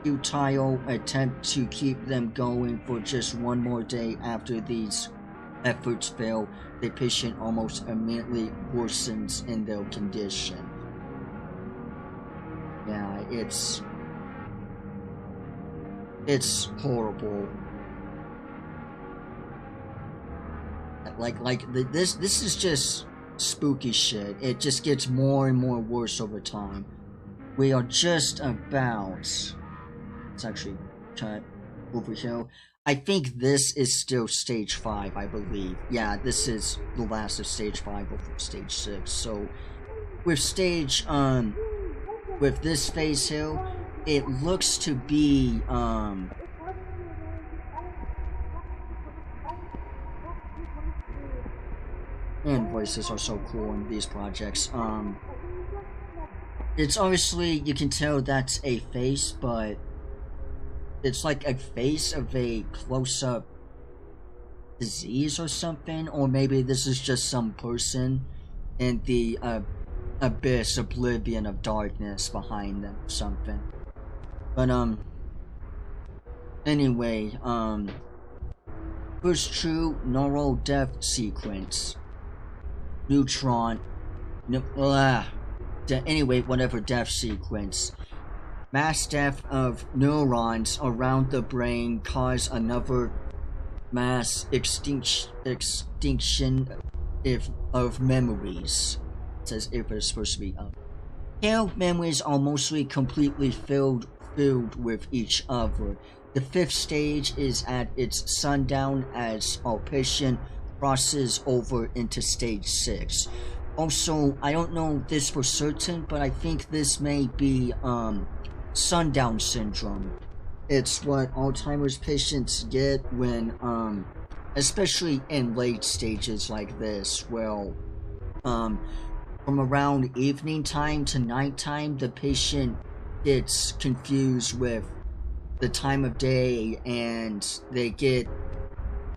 futile attempt to keep them going for just one more day. After these efforts fail, the patient almost immediately worsens in their condition. Yeah, it's horrible. This is just spooky shit. It just gets more and more worse over time. We are just about... Let's actually cut over here. I think this is still stage 5, I believe. Yeah, this is the last of stage 5 of stage 6. So, with stage, with this phase here, it looks to be, and voices are so cool in these projects. It's obviously, you can tell that's a face, but it's like a face of a close-up disease or something, or maybe this is just some person in the abyss, oblivion of darkness behind them or something. But anyway, first true neural death sequence. Neutron, anyway, whatever death sequence. Mass death of neurons around the brain cause another mass extinction of memories. It says if it's supposed to be up. Tail memories are mostly completely filled with each other. The 5th stage is at its sundown as our patient crosses over into stage 6. Also, I don't know this for certain, but I think this may be sundown syndrome. It's what Alzheimer's patients get when especially in late stages like this. Well, from around evening time to nighttime, the patient gets confused with the time of day, and they get,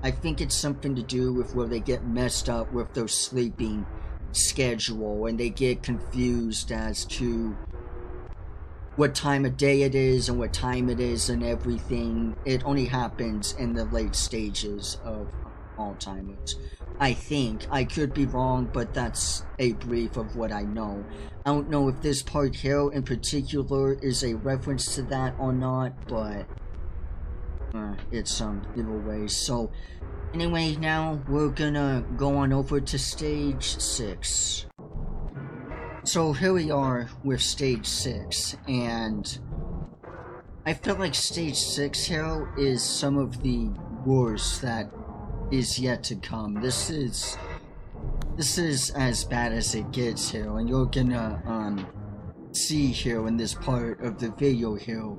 I think it's something to do with where they get messed up with their sleeping schedule, and they get confused as to what time of day it is and what time it is and everything. It only happens in the late stages of Alzheimer's. I think. I could be wrong, but that's a brief of what I know. I don't know if this part here in particular is a reference to that or not, but it's either way. So anyway, now we're gonna go on over to stage 6. So here we are with stage 6, and I feel like stage 6 here is some of the worst that is yet to come. This is as bad as it gets here, and you're gonna see here in this part of the video here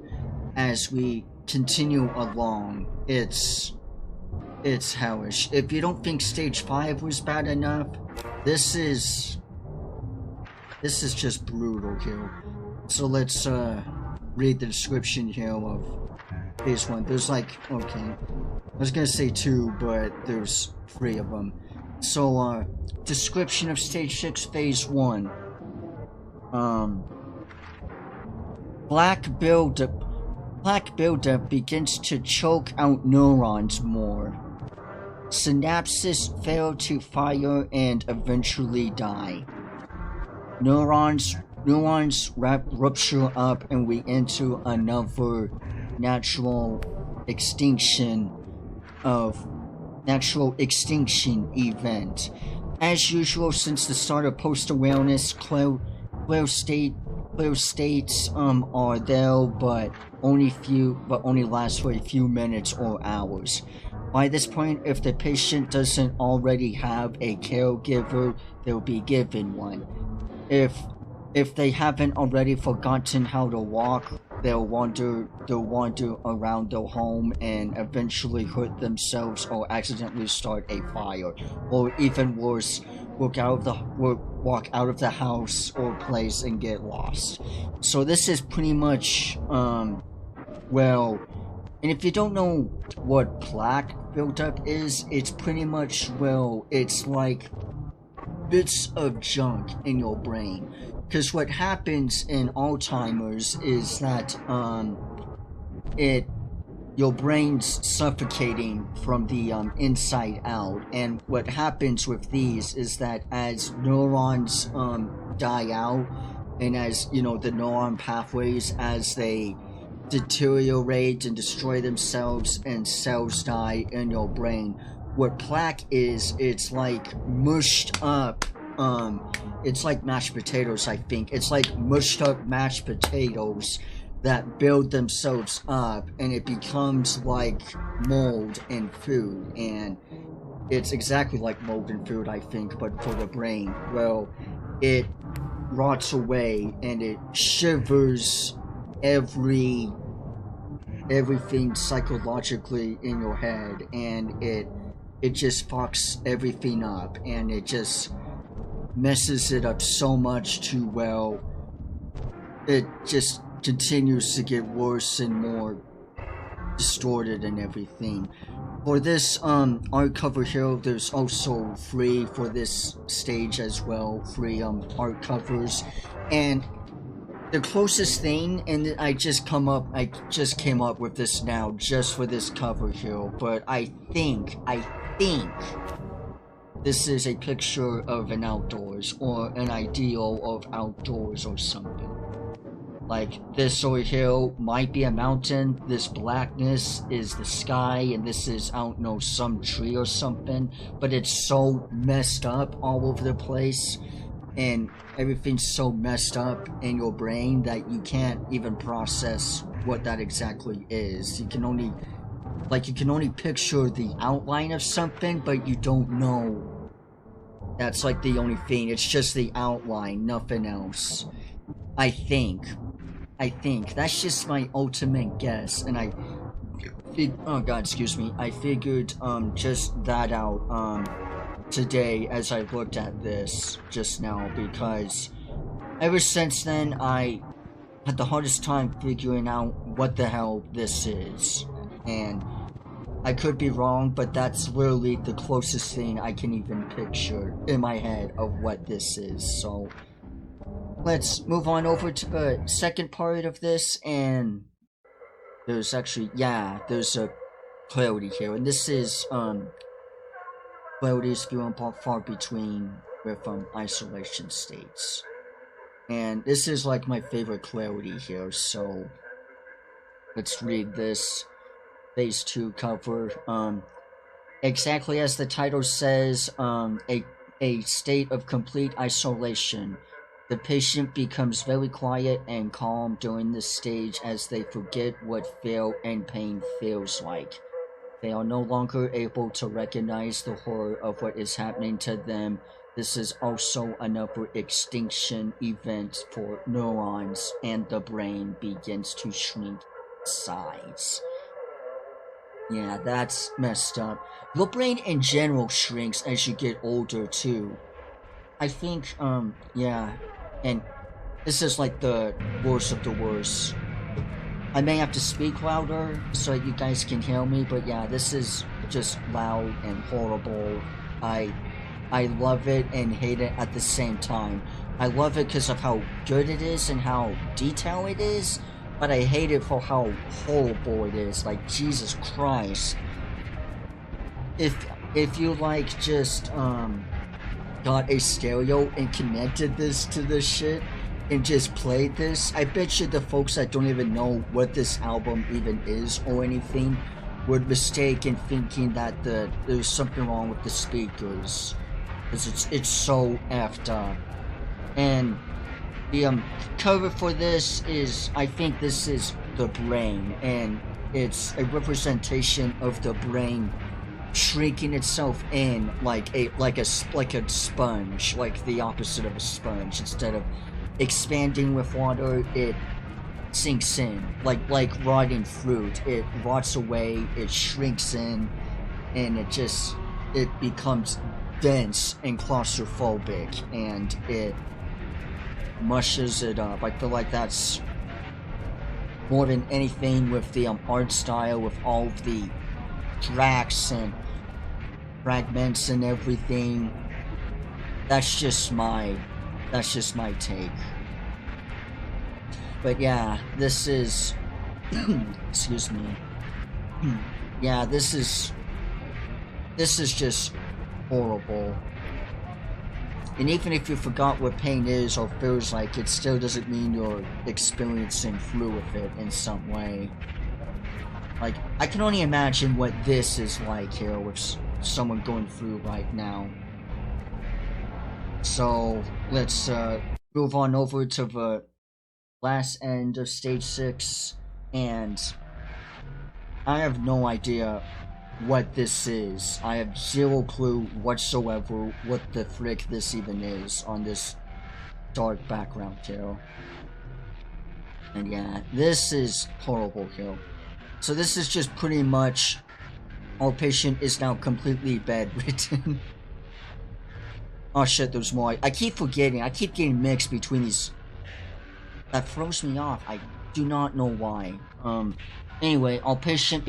as we continue along. It's hellish. If you don't think stage 5 was bad enough, this is just brutal here. So let's read the description here of phase 1. There's like, okay, I was gonna say 2, but there's 3 of them. So description of stage 6 phase 1. Plaque buildup begins to choke out neurons more. Synapses fail to fire and eventually die. Neurons rupture up, and we enter another natural extinction event. As usual, since the start of post-awareness, clear states are there, but only last for a few minutes or hours. By this point, if the patient doesn't already have a caregiver, they'll be given one. If they haven't already forgotten how to walk they'll wander around their home and eventually hurt themselves or accidentally start a fire, or even worse, walk out of the house or place and get lost. So this is pretty much well, and if you don't know what plaque buildup is, it's pretty much, well, it's like bits of junk in your brain. Because what happens in Alzheimer's is that your brain's suffocating from the inside out, and what happens with these is that as neurons die out, and as the neuron pathways, as they deteriorate and destroy themselves and cells die in your brain, what plaque is, it's like mushed up, it's like mashed potatoes, I think. It's like mushed up mashed potatoes that build themselves up, and it becomes like mold in food, and it's exactly like mold in food, I think, but for the brain. Well, it rots away and it shivers everything psychologically in your head, and it just fucks everything up, and it just messes it up so much to, well, it just continues to get worse and more distorted and everything. For this art cover here, there's also free for this stage as well, free art covers, and the closest thing, and I just came up with this now just for this cover here, but I think this is a picture of an outdoors, or an ideal of outdoors or something. Like, this over here might be a mountain, this blackness is the sky, and this is, I don't know, some tree or something, but it's so messed up all over the place, and everything's so messed up in your brain that you can't even process what that exactly is. You can only picture the outline of something, but you don't know. That's like the only thing. It's just the outline, nothing else. I think. That's just my ultimate guess, and I figured just that out today as I looked at this just now, because ever since then I had the hardest time figuring out what the hell this is, and I could be wrong, but that's literally the closest thing I can even picture in my head of what this is. So let's move on over to the second part of this, and there's actually, there's a clarity here, and this is clarity is few and far between with isolation states, and this is like my favorite clarity here. So let's read this phase 2 cover. Exactly as the title says, a state of complete isolation. The patient becomes very quiet and calm during this stage as they forget what fear and pain feels like. They are no longer able to recognize the horror of what is happening to them. This is also another extinction event for neurons, and the brain begins to shrink in size. Yeah, that's messed up. Your brain in general shrinks as you get older too. I think, and this is like the worst of the worst. I may have to speak louder so you guys can hear me, but yeah, this is just loud and horrible. I love it and hate it at the same time. I love it because of how good it is and how detailed it is, but I hate it for how horrible it is. Like, Jesus Christ. If you like just got a stereo and connected this to this shit and just played this, I bet you the folks that don't even know what this album even is or anything would mistake in thinking that there's something wrong with the speakers, because it's so effed up. And the cover for this is, I think this is the brain, and it's a representation of the brain shrinking itself in like a sponge, like the opposite of a sponge. Instead of expanding with water, it sinks in, like rotting fruit. It rots away, it shrinks in, and it becomes dense and claustrophobic, and it mushes it up. I feel like that's more than anything with the art style, with all of the cracks and fragments and everything. That's just my take. But yeah, this is excuse me. Yeah, this is just horrible. And even if you forgot what pain is or feels like, it still doesn't mean you're experiencing through with it in some way. Like, I can only imagine what this is like here with someone going through right now. So, let's move on over to the last end of stage 6, and I have no idea what this is. I have zero clue whatsoever what the frick this even is on this dark background here. And yeah, this is horrible here. So this is just pretty much our patient is now completely bedridden. Oh shit, there's more. I keep forgetting. I keep getting mixed between these. That throws me off. I do not know why. Anyway, our patient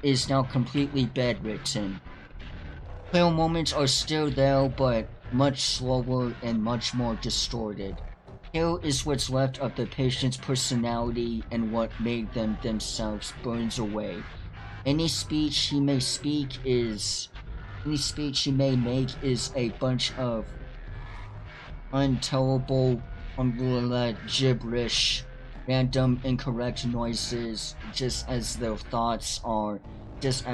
is now completely bedridden. Clear moments are still there, but much slower and much more distorted. Here is what's left of the patient's personality, and what made them themselves burns away. Any speech he may make is a bunch of untellable gibberish, random incorrect noises, just as their thoughts are. This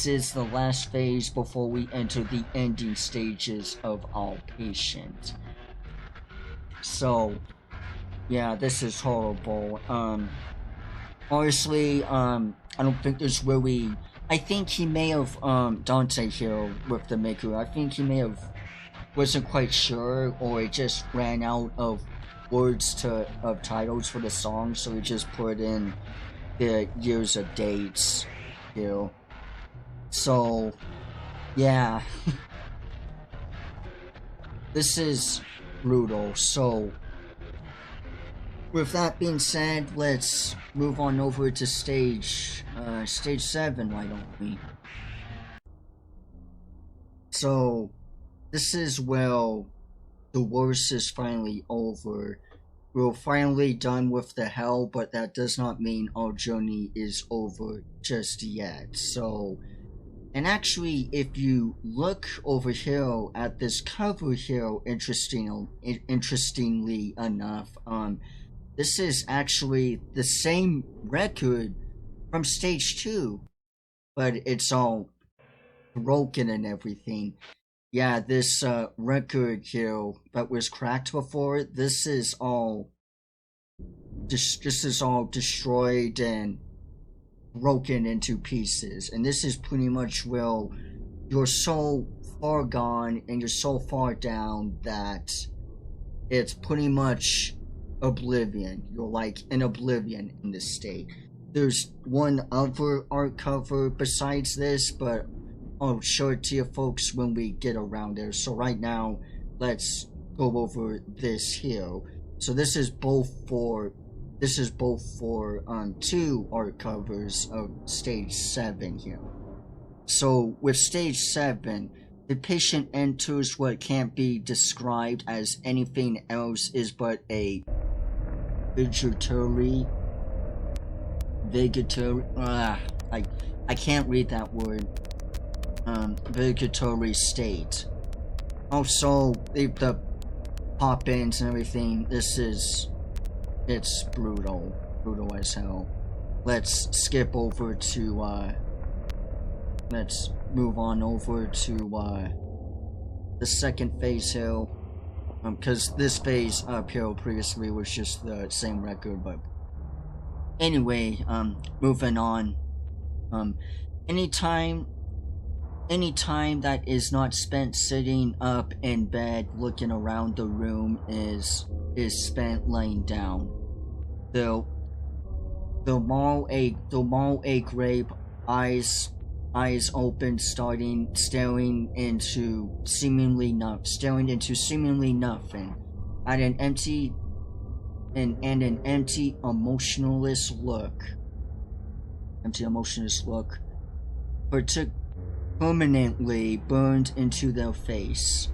is the last phase before we enter the ending stages of our patient. So, yeah, this is horrible. Honestly, I don't think there's really. I think he may have Dante here with the maker. I think he may have wasn't quite sure, or he just ran out of words of titles for the song, so he just put in the years of dates here. So, yeah. This is brutal. So, with that being said, let's move on over to stage 7, why don't we? So, this is where the worst is finally over. We're finally done with the hell, but that does not mean our journey is over just yet. So, and actually, if you look over here at this cover here, interestingly enough, this is actually the same record from stage 2, but it's all broken and everything. Yeah, this record here that was cracked before, this is all destroyed and broken into pieces. And this is pretty much where you're so far gone and you're so far down that it's pretty much oblivion. You're like in oblivion in this state. There's one other art cover besides this, but I'll show it to you folks when we get around there. So right now, let's go over this here. So this is both for 2 art covers of stage 7 here. So with stage 7, the patient enters what can't be described as anything else is but a vegetory. I can't read that word. Vegetory state. Also, the pop-ins and everything, it's brutal as hell. Let's skip over to, let's move on over to, the second phase here, because this phase up here previously was just the same record, but anyway, moving on. Anytime any time that is not spent sitting up in bed looking around the room is spent laying down. The mall a grape, eyes open, staring into seemingly nothing, at an empty emotionless look. Permanently burned into their face.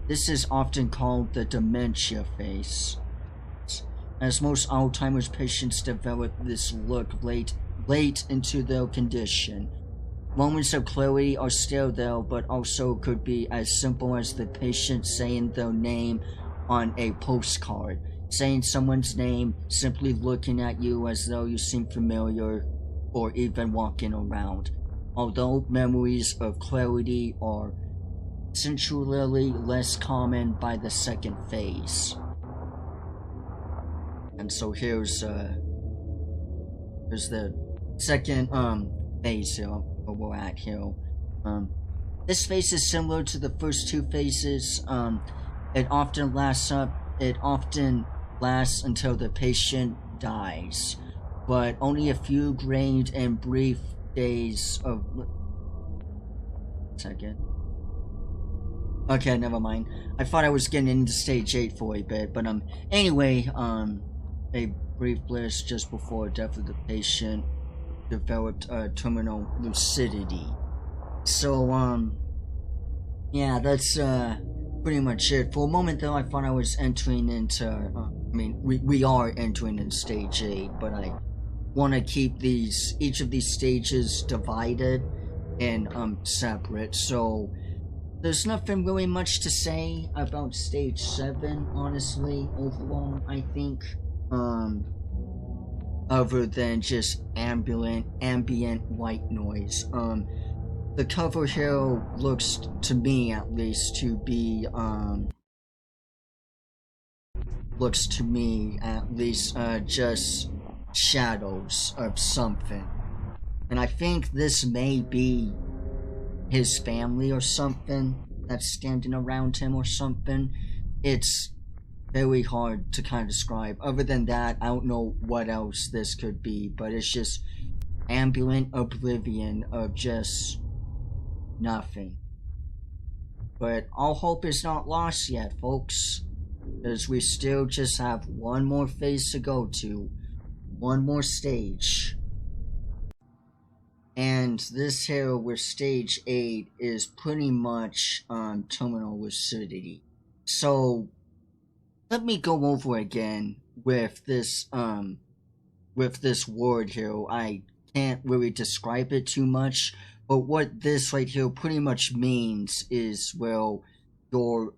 This is often called the dementia face, as most Alzheimer's patients develop this look late into their condition. Moments of clarity are still there, but also could be as simple as the patient saying their name on a postcard, saying someone's name, simply looking at you as though you seem familiar, or even walking around. Although memories of clarity are essentially less common by the second phase. And so here's the second phase here, where we're at here. This phase is similar to the first two phases. It often lasts until the patient dies, but only a few grained and brief days of... Okay, never mind. I thought I was getting into stage 8 for a bit, but anyway, a brief bliss just before death of the patient developed terminal lucidity. So, yeah, that's pretty much it. For a moment though, I thought I was entering into, we are entering in stage 8, but I want to keep each of these stages divided and separate. So there's nothing really much to say about stage 7, honestly, overall, I think, other than just ambient white noise. The cover here looks to me at least to be just shadows of something. And I think this may be his family or something that's standing around him or something. It's very hard to kind of describe. Other than that, I don't know what else this could be, but it's just ambient oblivion of just nothing. But all hope is not lost yet, folks, because we still just have one more phase to go to, one more stage. And this here with stage 8 is pretty much terminal lucidity. So let me go over again with this word here. I can't really describe it too much, but what this right here pretty much means is, well, you're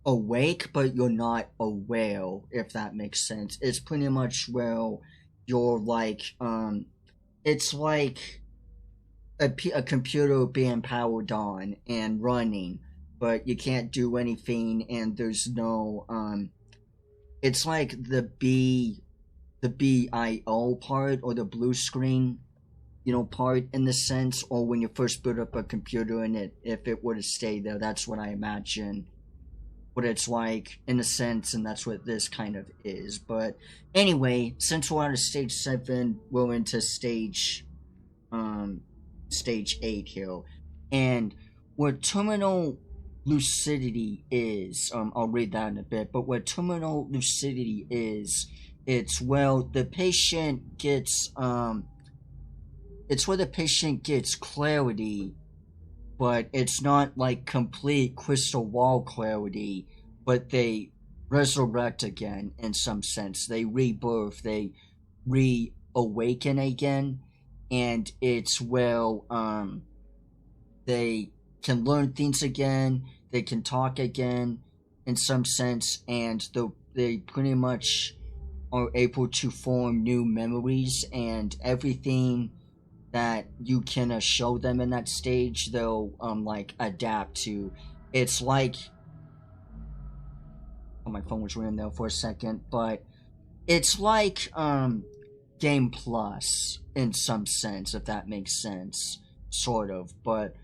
awake but you're not aware, if that makes sense. It's pretty much, well, you're like it's like a computer being powered on and running, but you can't do anything, and there's no it's like the BIO part, or the blue screen, part in the sense, or when you first boot up a computer and if it were to stay there, that's what I imagine what it's like in a sense, and that's what this kind of is. But anyway, since we're out of stage 7, we're into stage 8 here, and what terminal lucidity is, I'll read that in a bit, but what terminal lucidity is, it's, well, the patient gets it's where the patient gets clarity, but it's not like complete crystal ball clarity, but they resurrect again in some sense. They rebirth, they reawaken again, and it's, well, they can learn things again, they can talk again in some sense, and they pretty much are able to form new memories, and everything that you can show them in that stage, they'll like adapt to. It's like, oh, my phone was ringing there for a second, but it's like Game Plus in some sense, if that makes sense, sort of. But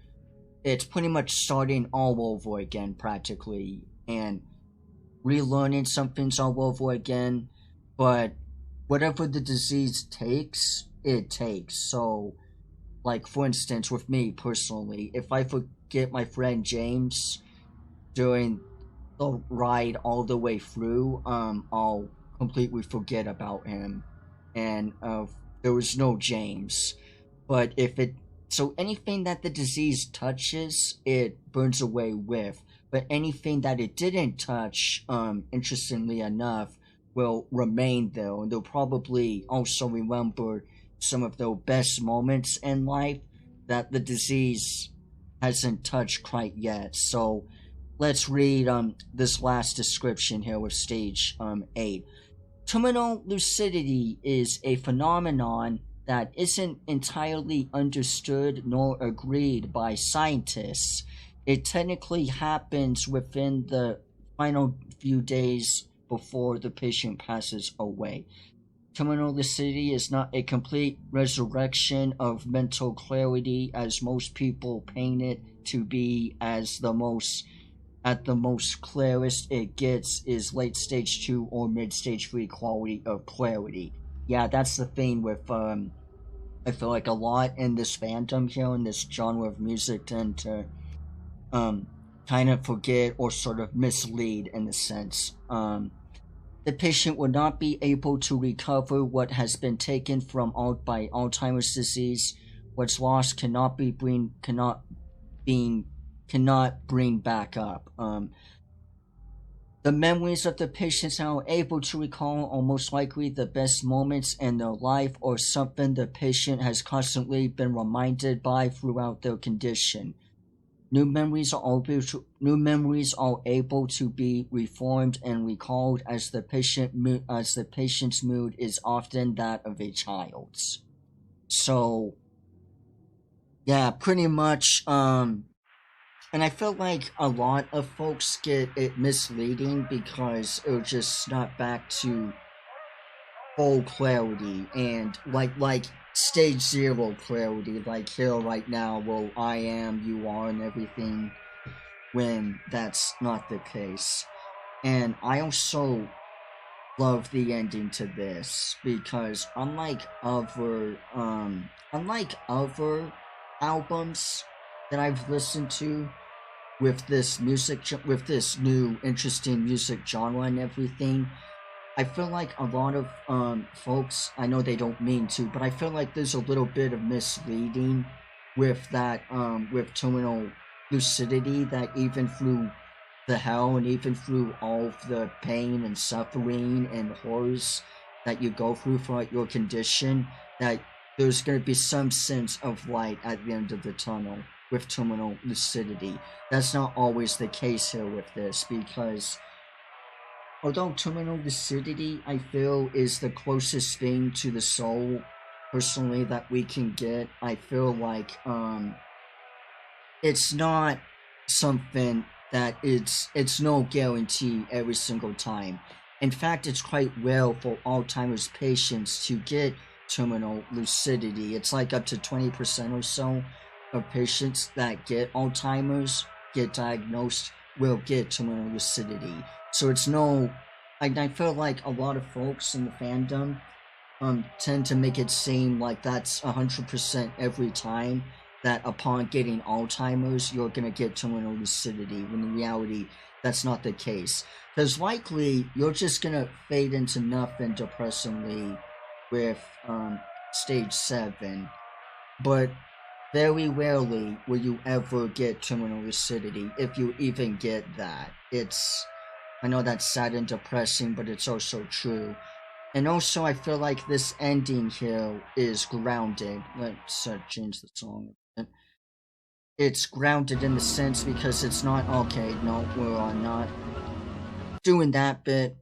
it's pretty much starting all over again, practically, and relearning some things all over again. But whatever the disease takes, it takes. So, like, for instance, with me personally, if I forget my friend James during the ride all the way through, I'll completely forget about him, and there was no James. But so anything that the disease touches, it burns away with. But anything that it didn't touch, interestingly enough, will remain there, and they'll probably also remember some of the best moments in life that the disease hasn't touched quite yet. So let's read this last description here with stage 8. Terminal lucidity is a phenomenon that isn't entirely understood nor agreed by scientists. It technically happens within the final few days before the patient passes away. Terminal lucidity is not a complete resurrection of mental clarity as most people paint it to be, as at the most clearest it gets is late stage 2 or mid stage 3 quality of clarity. Yeah, that's the thing with I feel like a lot in this fandom here, in this genre of music, tend to kind of forget or sort of mislead in a sense. The patient will not be able to recover what has been taken by Alzheimer's disease. What's lost cannot bring back up. The memories of the patients are able to recall are most likely the best moments in their life, or something the patient has constantly been reminded by throughout their condition. New memories are able to be reformed and recalled as the patient's mood is often that of a child's. So, yeah, pretty much, and I feel like a lot of folks get it misleading because it'll just snap back to full clarity and like stage 0 clarity, like here right now, well, I am, you are, and everything, when that's not the case. And I also love the ending to this because unlike other albums that I've listened to with this new interesting music genre and everything, I feel like a lot of folks, I know they don't mean to, but I feel like there's a little bit of misleading with that, with terminal lucidity, that even through the hell and even through all of the pain and suffering and horrors that you go through throughout your condition, that there's going to be some sense of light at the end of the tunnel with terminal lucidity. That's not always the case here with this, because although terminal lucidity, I feel, is the closest thing to the soul, personally, that we can get, I feel like it's not something that it's no guarantee every single time. In fact, it's quite rare for Alzheimer's patients to get terminal lucidity. It's like up to 20% or so of patients that get Alzheimer's, get diagnosed, will get terminal lucidity. So it's no, I feel like a lot of folks in the fandom tend to make it seem like that's 100% every time, that upon getting Alzheimer's, you're gonna get terminal lucidity, when in reality, that's not the case. Because likely, you're just gonna fade into nothing depressingly with stage 7, but very rarely will you ever get terminal lucidity, if you even get that. I know that's sad and depressing, but it's also true. And also, I feel like this ending here is grounded. Let's change the song. It's grounded in the sense because it's not, okay, no, we're not doing that bit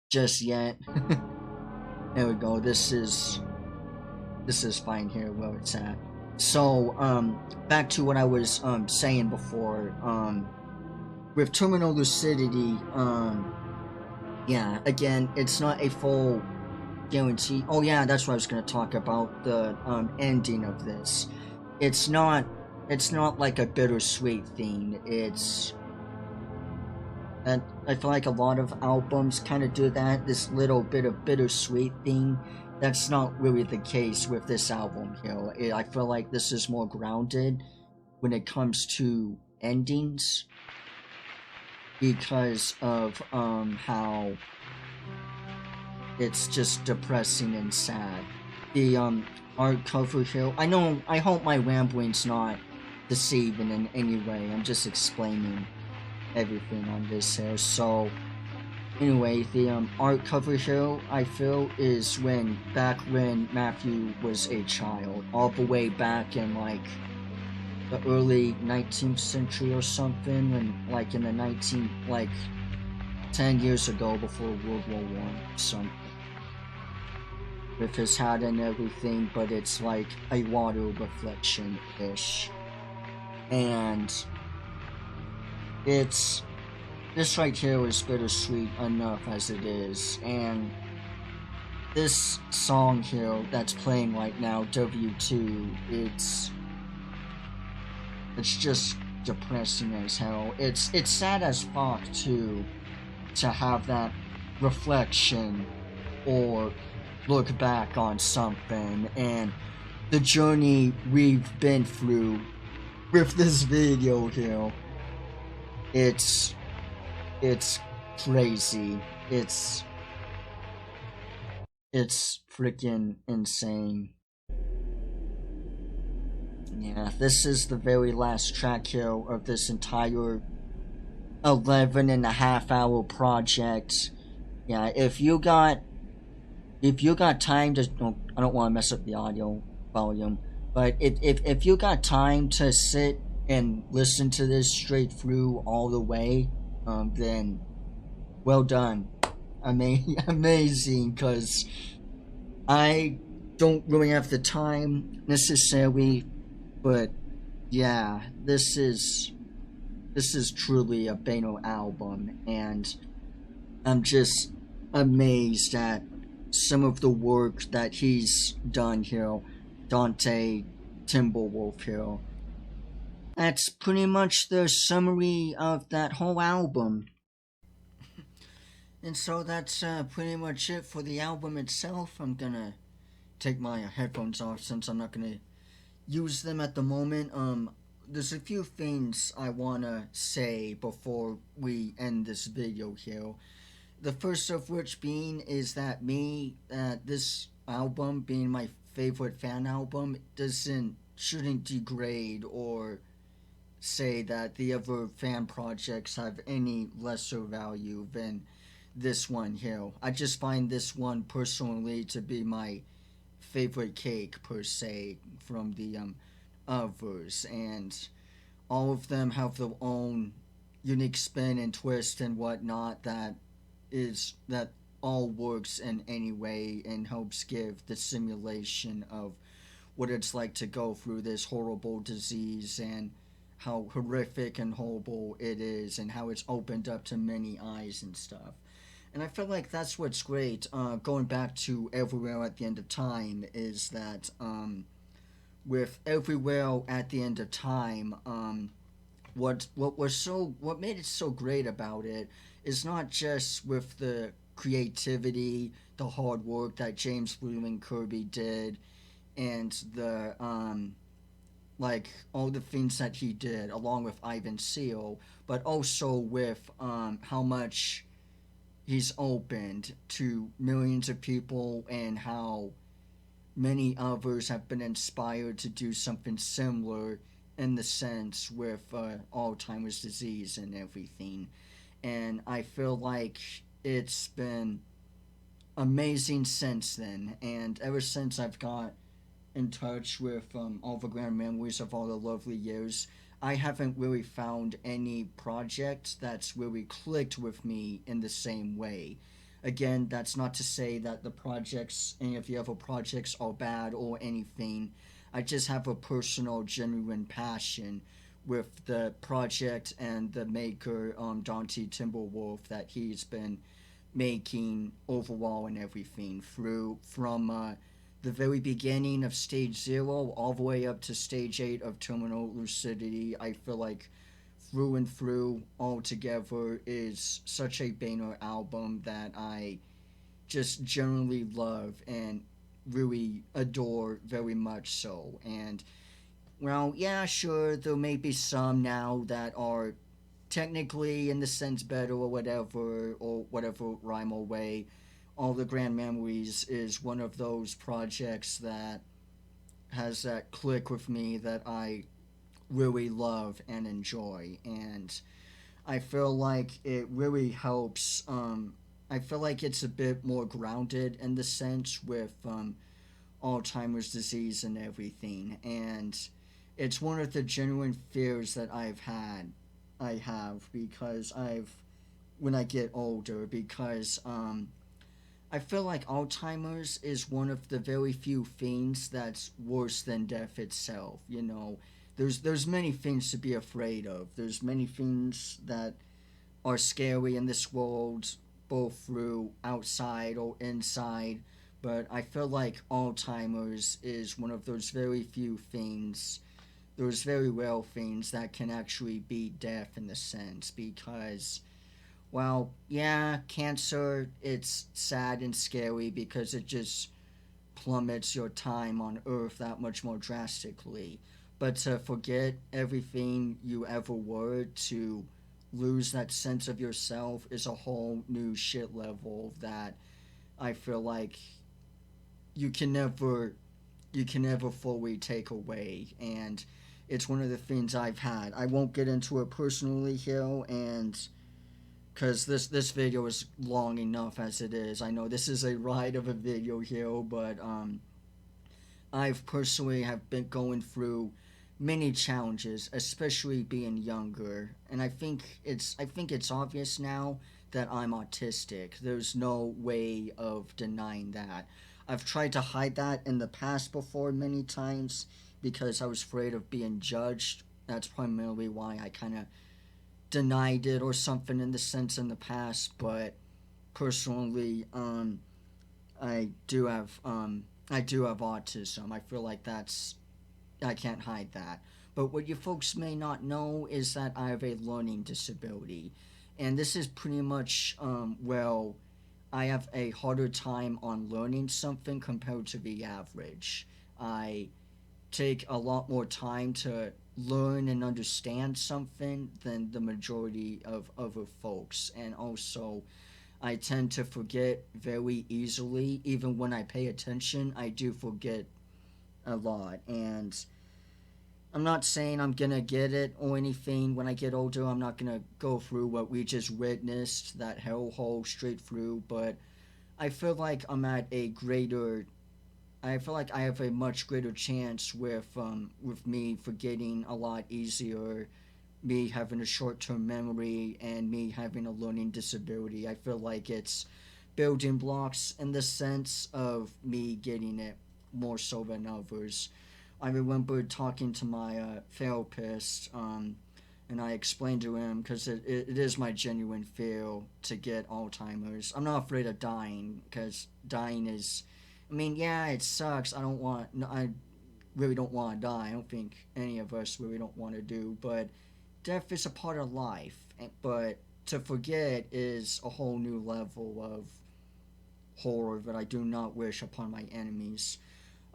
just yet. There we go, this is fine here where it's at. So, back to what I was saying before, with terminal lucidity, yeah, again, it's not a full guarantee. Oh yeah, that's what I was going to talk about, the ending of this. It's not it's not like a bittersweet thing. It's, and I feel like a lot of albums kind of do that, this little bit of bittersweet thing. That's not really the case with this album here. I feel like this is more grounded when it comes to endings because of how it's just depressing and sad. The art cover here, I hope my rambling's not deceiving in any way. I'm just explaining everything on this here. So anyway, the art cover here, I feel, is back when Matthew was a child, all the way back in like the early 19th century or something, and like in the 10 years ago, before World War I, something, with his hat and everything, but it's like a water reflection-ish. And this right here is bittersweet enough as it is, and this song here that's playing right now, W2, it's just depressing as hell. It's sad as fuck too, to have that reflection or look back on something, and the journey we've been through with this video here. It's crazy. It's freaking insane. Yeah, this is the very last track here of this entire 11.5-hour project. Yeah, if you got time to, I don't want to mess up the audio volume, but if you got time to sit and listen to this straight through all the way, then well done. Amazing, because I don't really have the time necessarily, but yeah, this is truly a Bano album, and I'm just amazed at some of the work that he's done here. Dante Timberwolf here. That's pretty much the summary of that whole album. And so that's pretty much it for the album itself. I'm gonna take my headphones off since I'm not gonna use them at the moment. There's a few things I wanna say before we end this video here. The first of which being is that this album being my favorite fan album shouldn't degrade or say that the other fan projects have any lesser value than this one here. I just find this one personally to be my favorite cake per se from the others, and all of them have their own unique spin and twist and whatnot that all works in any way and helps give the simulation of what it's like to go through this horrible disease and how horrific and horrible it is and how it's opened up to many eyes and stuff. And I feel like that's what's great, going back to Everywhere at the End of Time, is that with Everywhere at the End of Time, what made it so great about it is not just with the creativity, the hard work that James Freeman Kirby did, and the like all the things that he did along with Ivan Seal, but also with how much he's opened to millions of people and how many others have been inspired to do something similar in the sense with Alzheimer's disease and everything. And I feel like it's been amazing since then, and ever since I've got in touch with all the grand memories of all the lovely years, I haven't really found any project that's really clicked with me in the same way. Again, that's not to say that any of the other projects are bad or anything. I just have a personal, genuine passion with the project and the maker, Dante Timberwolf, that he's been making overall and everything from the very beginning of stage 0 all the way up to stage 8 of terminal lucidity. I feel like through and through altogether is such a banger album that I just generally love and really adore very much so. And well, yeah, sure, there may be some now that are technically in the sense better or whatever rhyme or way. All the Grand Memories is one of those projects that has that click with me that I really love and enjoy. And I feel like it really helps. I feel like it's a bit more grounded in the sense with Alzheimer's disease and everything. And it's one of the genuine fears that I have because when I get older, because I feel like Alzheimer's is one of the very few things that's worse than death itself. You know, there's many things to be afraid of. There's many things that are scary in this world, both through outside or inside. But I feel like Alzheimer's is one of those very few things, those very rare things that can actually beat death in the sense because, well, yeah, cancer, it's sad and scary because it just plummets your time on Earth that much more drastically. But to forget everything you ever were, to lose that sense of yourself is a whole new shit level that I feel like you can never fully take away. And it's one of the things I've had. I won't get into it personally here, and because this video is long enough as it is. I know this is a ride of a video here, but I've personally have been going through many challenges, especially being younger, and I think it's obvious now that I'm autistic. There's no way of denying that. I've tried to hide that in the past before many times because I was afraid of being judged. That's primarily why I kind of denied it or something in the sense in the past. But personally, I do have autism. I feel like I can't hide that. But what you folks may not know is that I have a learning disability, and this is pretty much well, I have a harder time on learning something compared to the average. I take a lot more time to learn and understand something than the majority of other folks. And also, I tend to forget very easily. Even when I pay attention, I do forget a lot. And I'm not saying I'm gonna get it or anything when I get older. I'm not gonna go through what we just witnessed, that hellhole straight through. But I feel like I feel like I have a much greater chance with me forgetting a lot easier, me having a short-term memory, and me having a learning disability. I feel like it's building blocks in the sense of me getting it more so than others. I remember talking to my therapist, and I explained to him because it is my genuine fear to get Alzheimer's. I'm not afraid of dying because dying is, I mean, yeah, it sucks. I really don't want to die. I don't think any of us really don't want to do, but death is a part of life. But to forget is a whole new level of horror that I do not wish upon my enemies.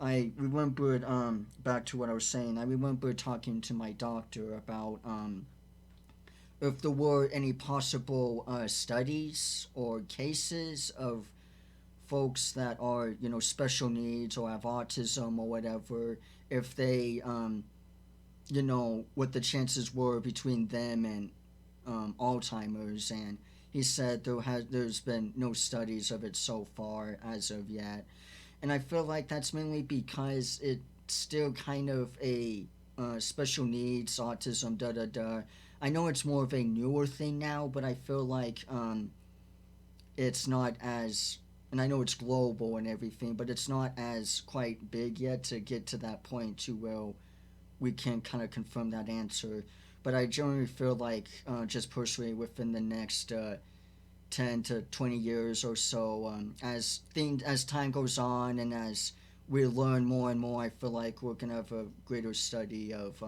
I remembered, back to what I was saying, I remember talking to my doctor about if there were any possible studies or cases of folks that are, special needs or have autism or whatever, if they, what the chances were between them and Alzheimer's. And he said there's been no studies of it so far as of yet. And I feel like that's mainly because it's still kind of a special needs, autism, da da da. I know it's more of a newer thing now, but I feel like it's not as, and I know it's global and everything, but it's not as quite big yet to get to that point to where we can kind of confirm that answer. But I generally feel like, just personally, within the next 10 to 20 years or so, as time goes on and as we learn more and more, I feel like we're gonna have a greater study of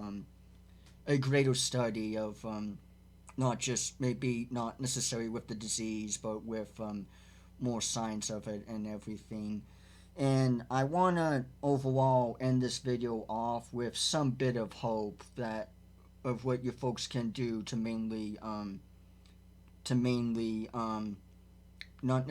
not just maybe not necessarily with the disease, but with more science of it and everything. And I want to overall end this video off with some bit of hope that of what you folks can do to mainly not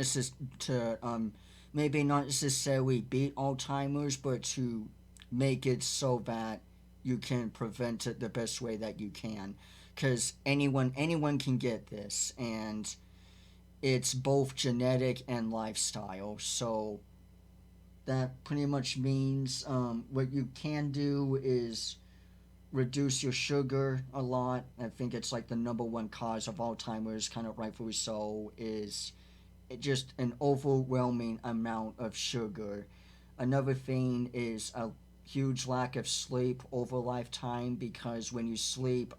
maybe not necessarily beat Alzheimer's, but to make it so that you can prevent it the best way that you can, because anyone can get this, and it's both genetic and lifestyle. So that pretty much means what you can do is reduce your sugar a lot. I think it's like the number one cause of Alzheimer's, kind of rightfully so, is just an overwhelming amount of sugar. Another thing is a huge lack of sleep over lifetime, because when you sleep,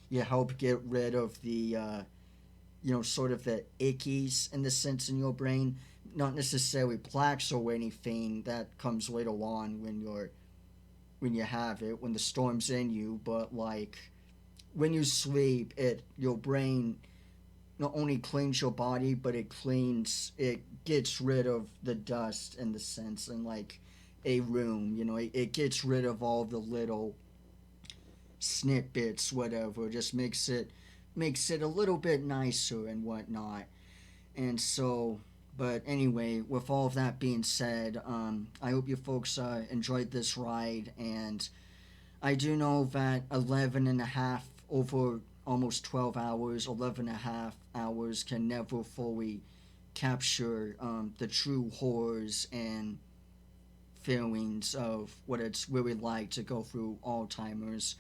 you help get rid of the sort of the ickies in the sense in your brain, not necessarily plaques or anything that comes later on when you have it, when the storm's in you, but like when you sleep, your brain not only cleans your body, but it gets rid of the dust in the sense, in like a room, it gets rid of all the little snippets, whatever, just makes it a little bit nicer and whatnot. And so, but anyway, with all of that being said, I hope you folks enjoyed this ride, and I do know that 11 and a half over almost 12 hours, 11 and a half hours can never fully capture the true horrors and feelings of what it's really like to go through Alzheimer's.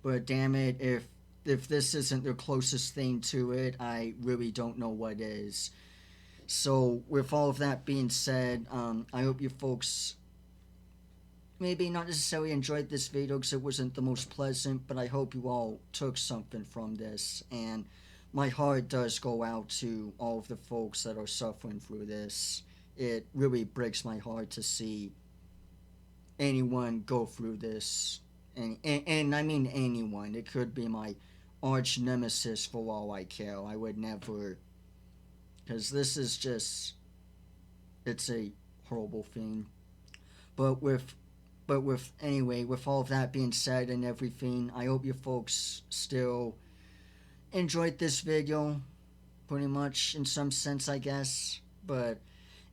But damn it, if this isn't the closest thing to it, I really don't know what is. So with all of that being said, I hope you folks maybe not necessarily enjoyed this video because it wasn't the most pleasant, but I hope you all took something from this. And my heart does go out to all of the folks that are suffering through this. It really breaks my heart to see anyone go through this. And I mean anyone. It could be my arch nemesis for all I care. I would never, because this is just, it's a horrible thing. But with anyway, with all of that being said and everything, I hope you folks still enjoyed this video, pretty much in some sense, I guess. But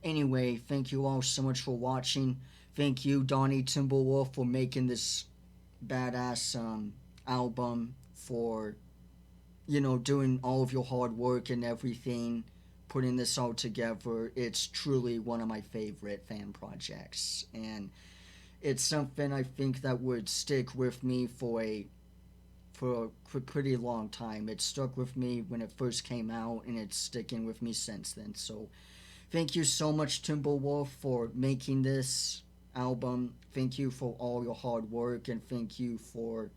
anyway, thank you all so much for watching. Thank you, Dante Timberwolf, for making this badass album, for doing all of your hard work and everything, putting this all together. It's truly one of my favorite fan projects, and it's something I think that would stick with me for a pretty long time. It stuck with me when it first came out, and it's sticking with me since then. So thank you so much, Timberwolf, for making this album. Thank you for all your hard work, and thank you for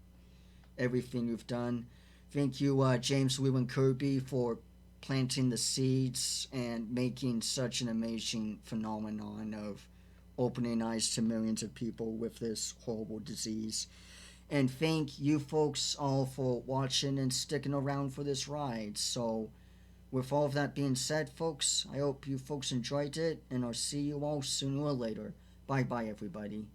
everything you've done. Thank you, James Lewin Kirby, for planting the seeds and making such an amazing phenomenon of opening eyes to millions of people with this horrible disease. And thank you folks all for watching and sticking around for this ride. So with all of that being said, folks, I hope you folks enjoyed it, and I'll see you all sooner or later. Bye bye, everybody.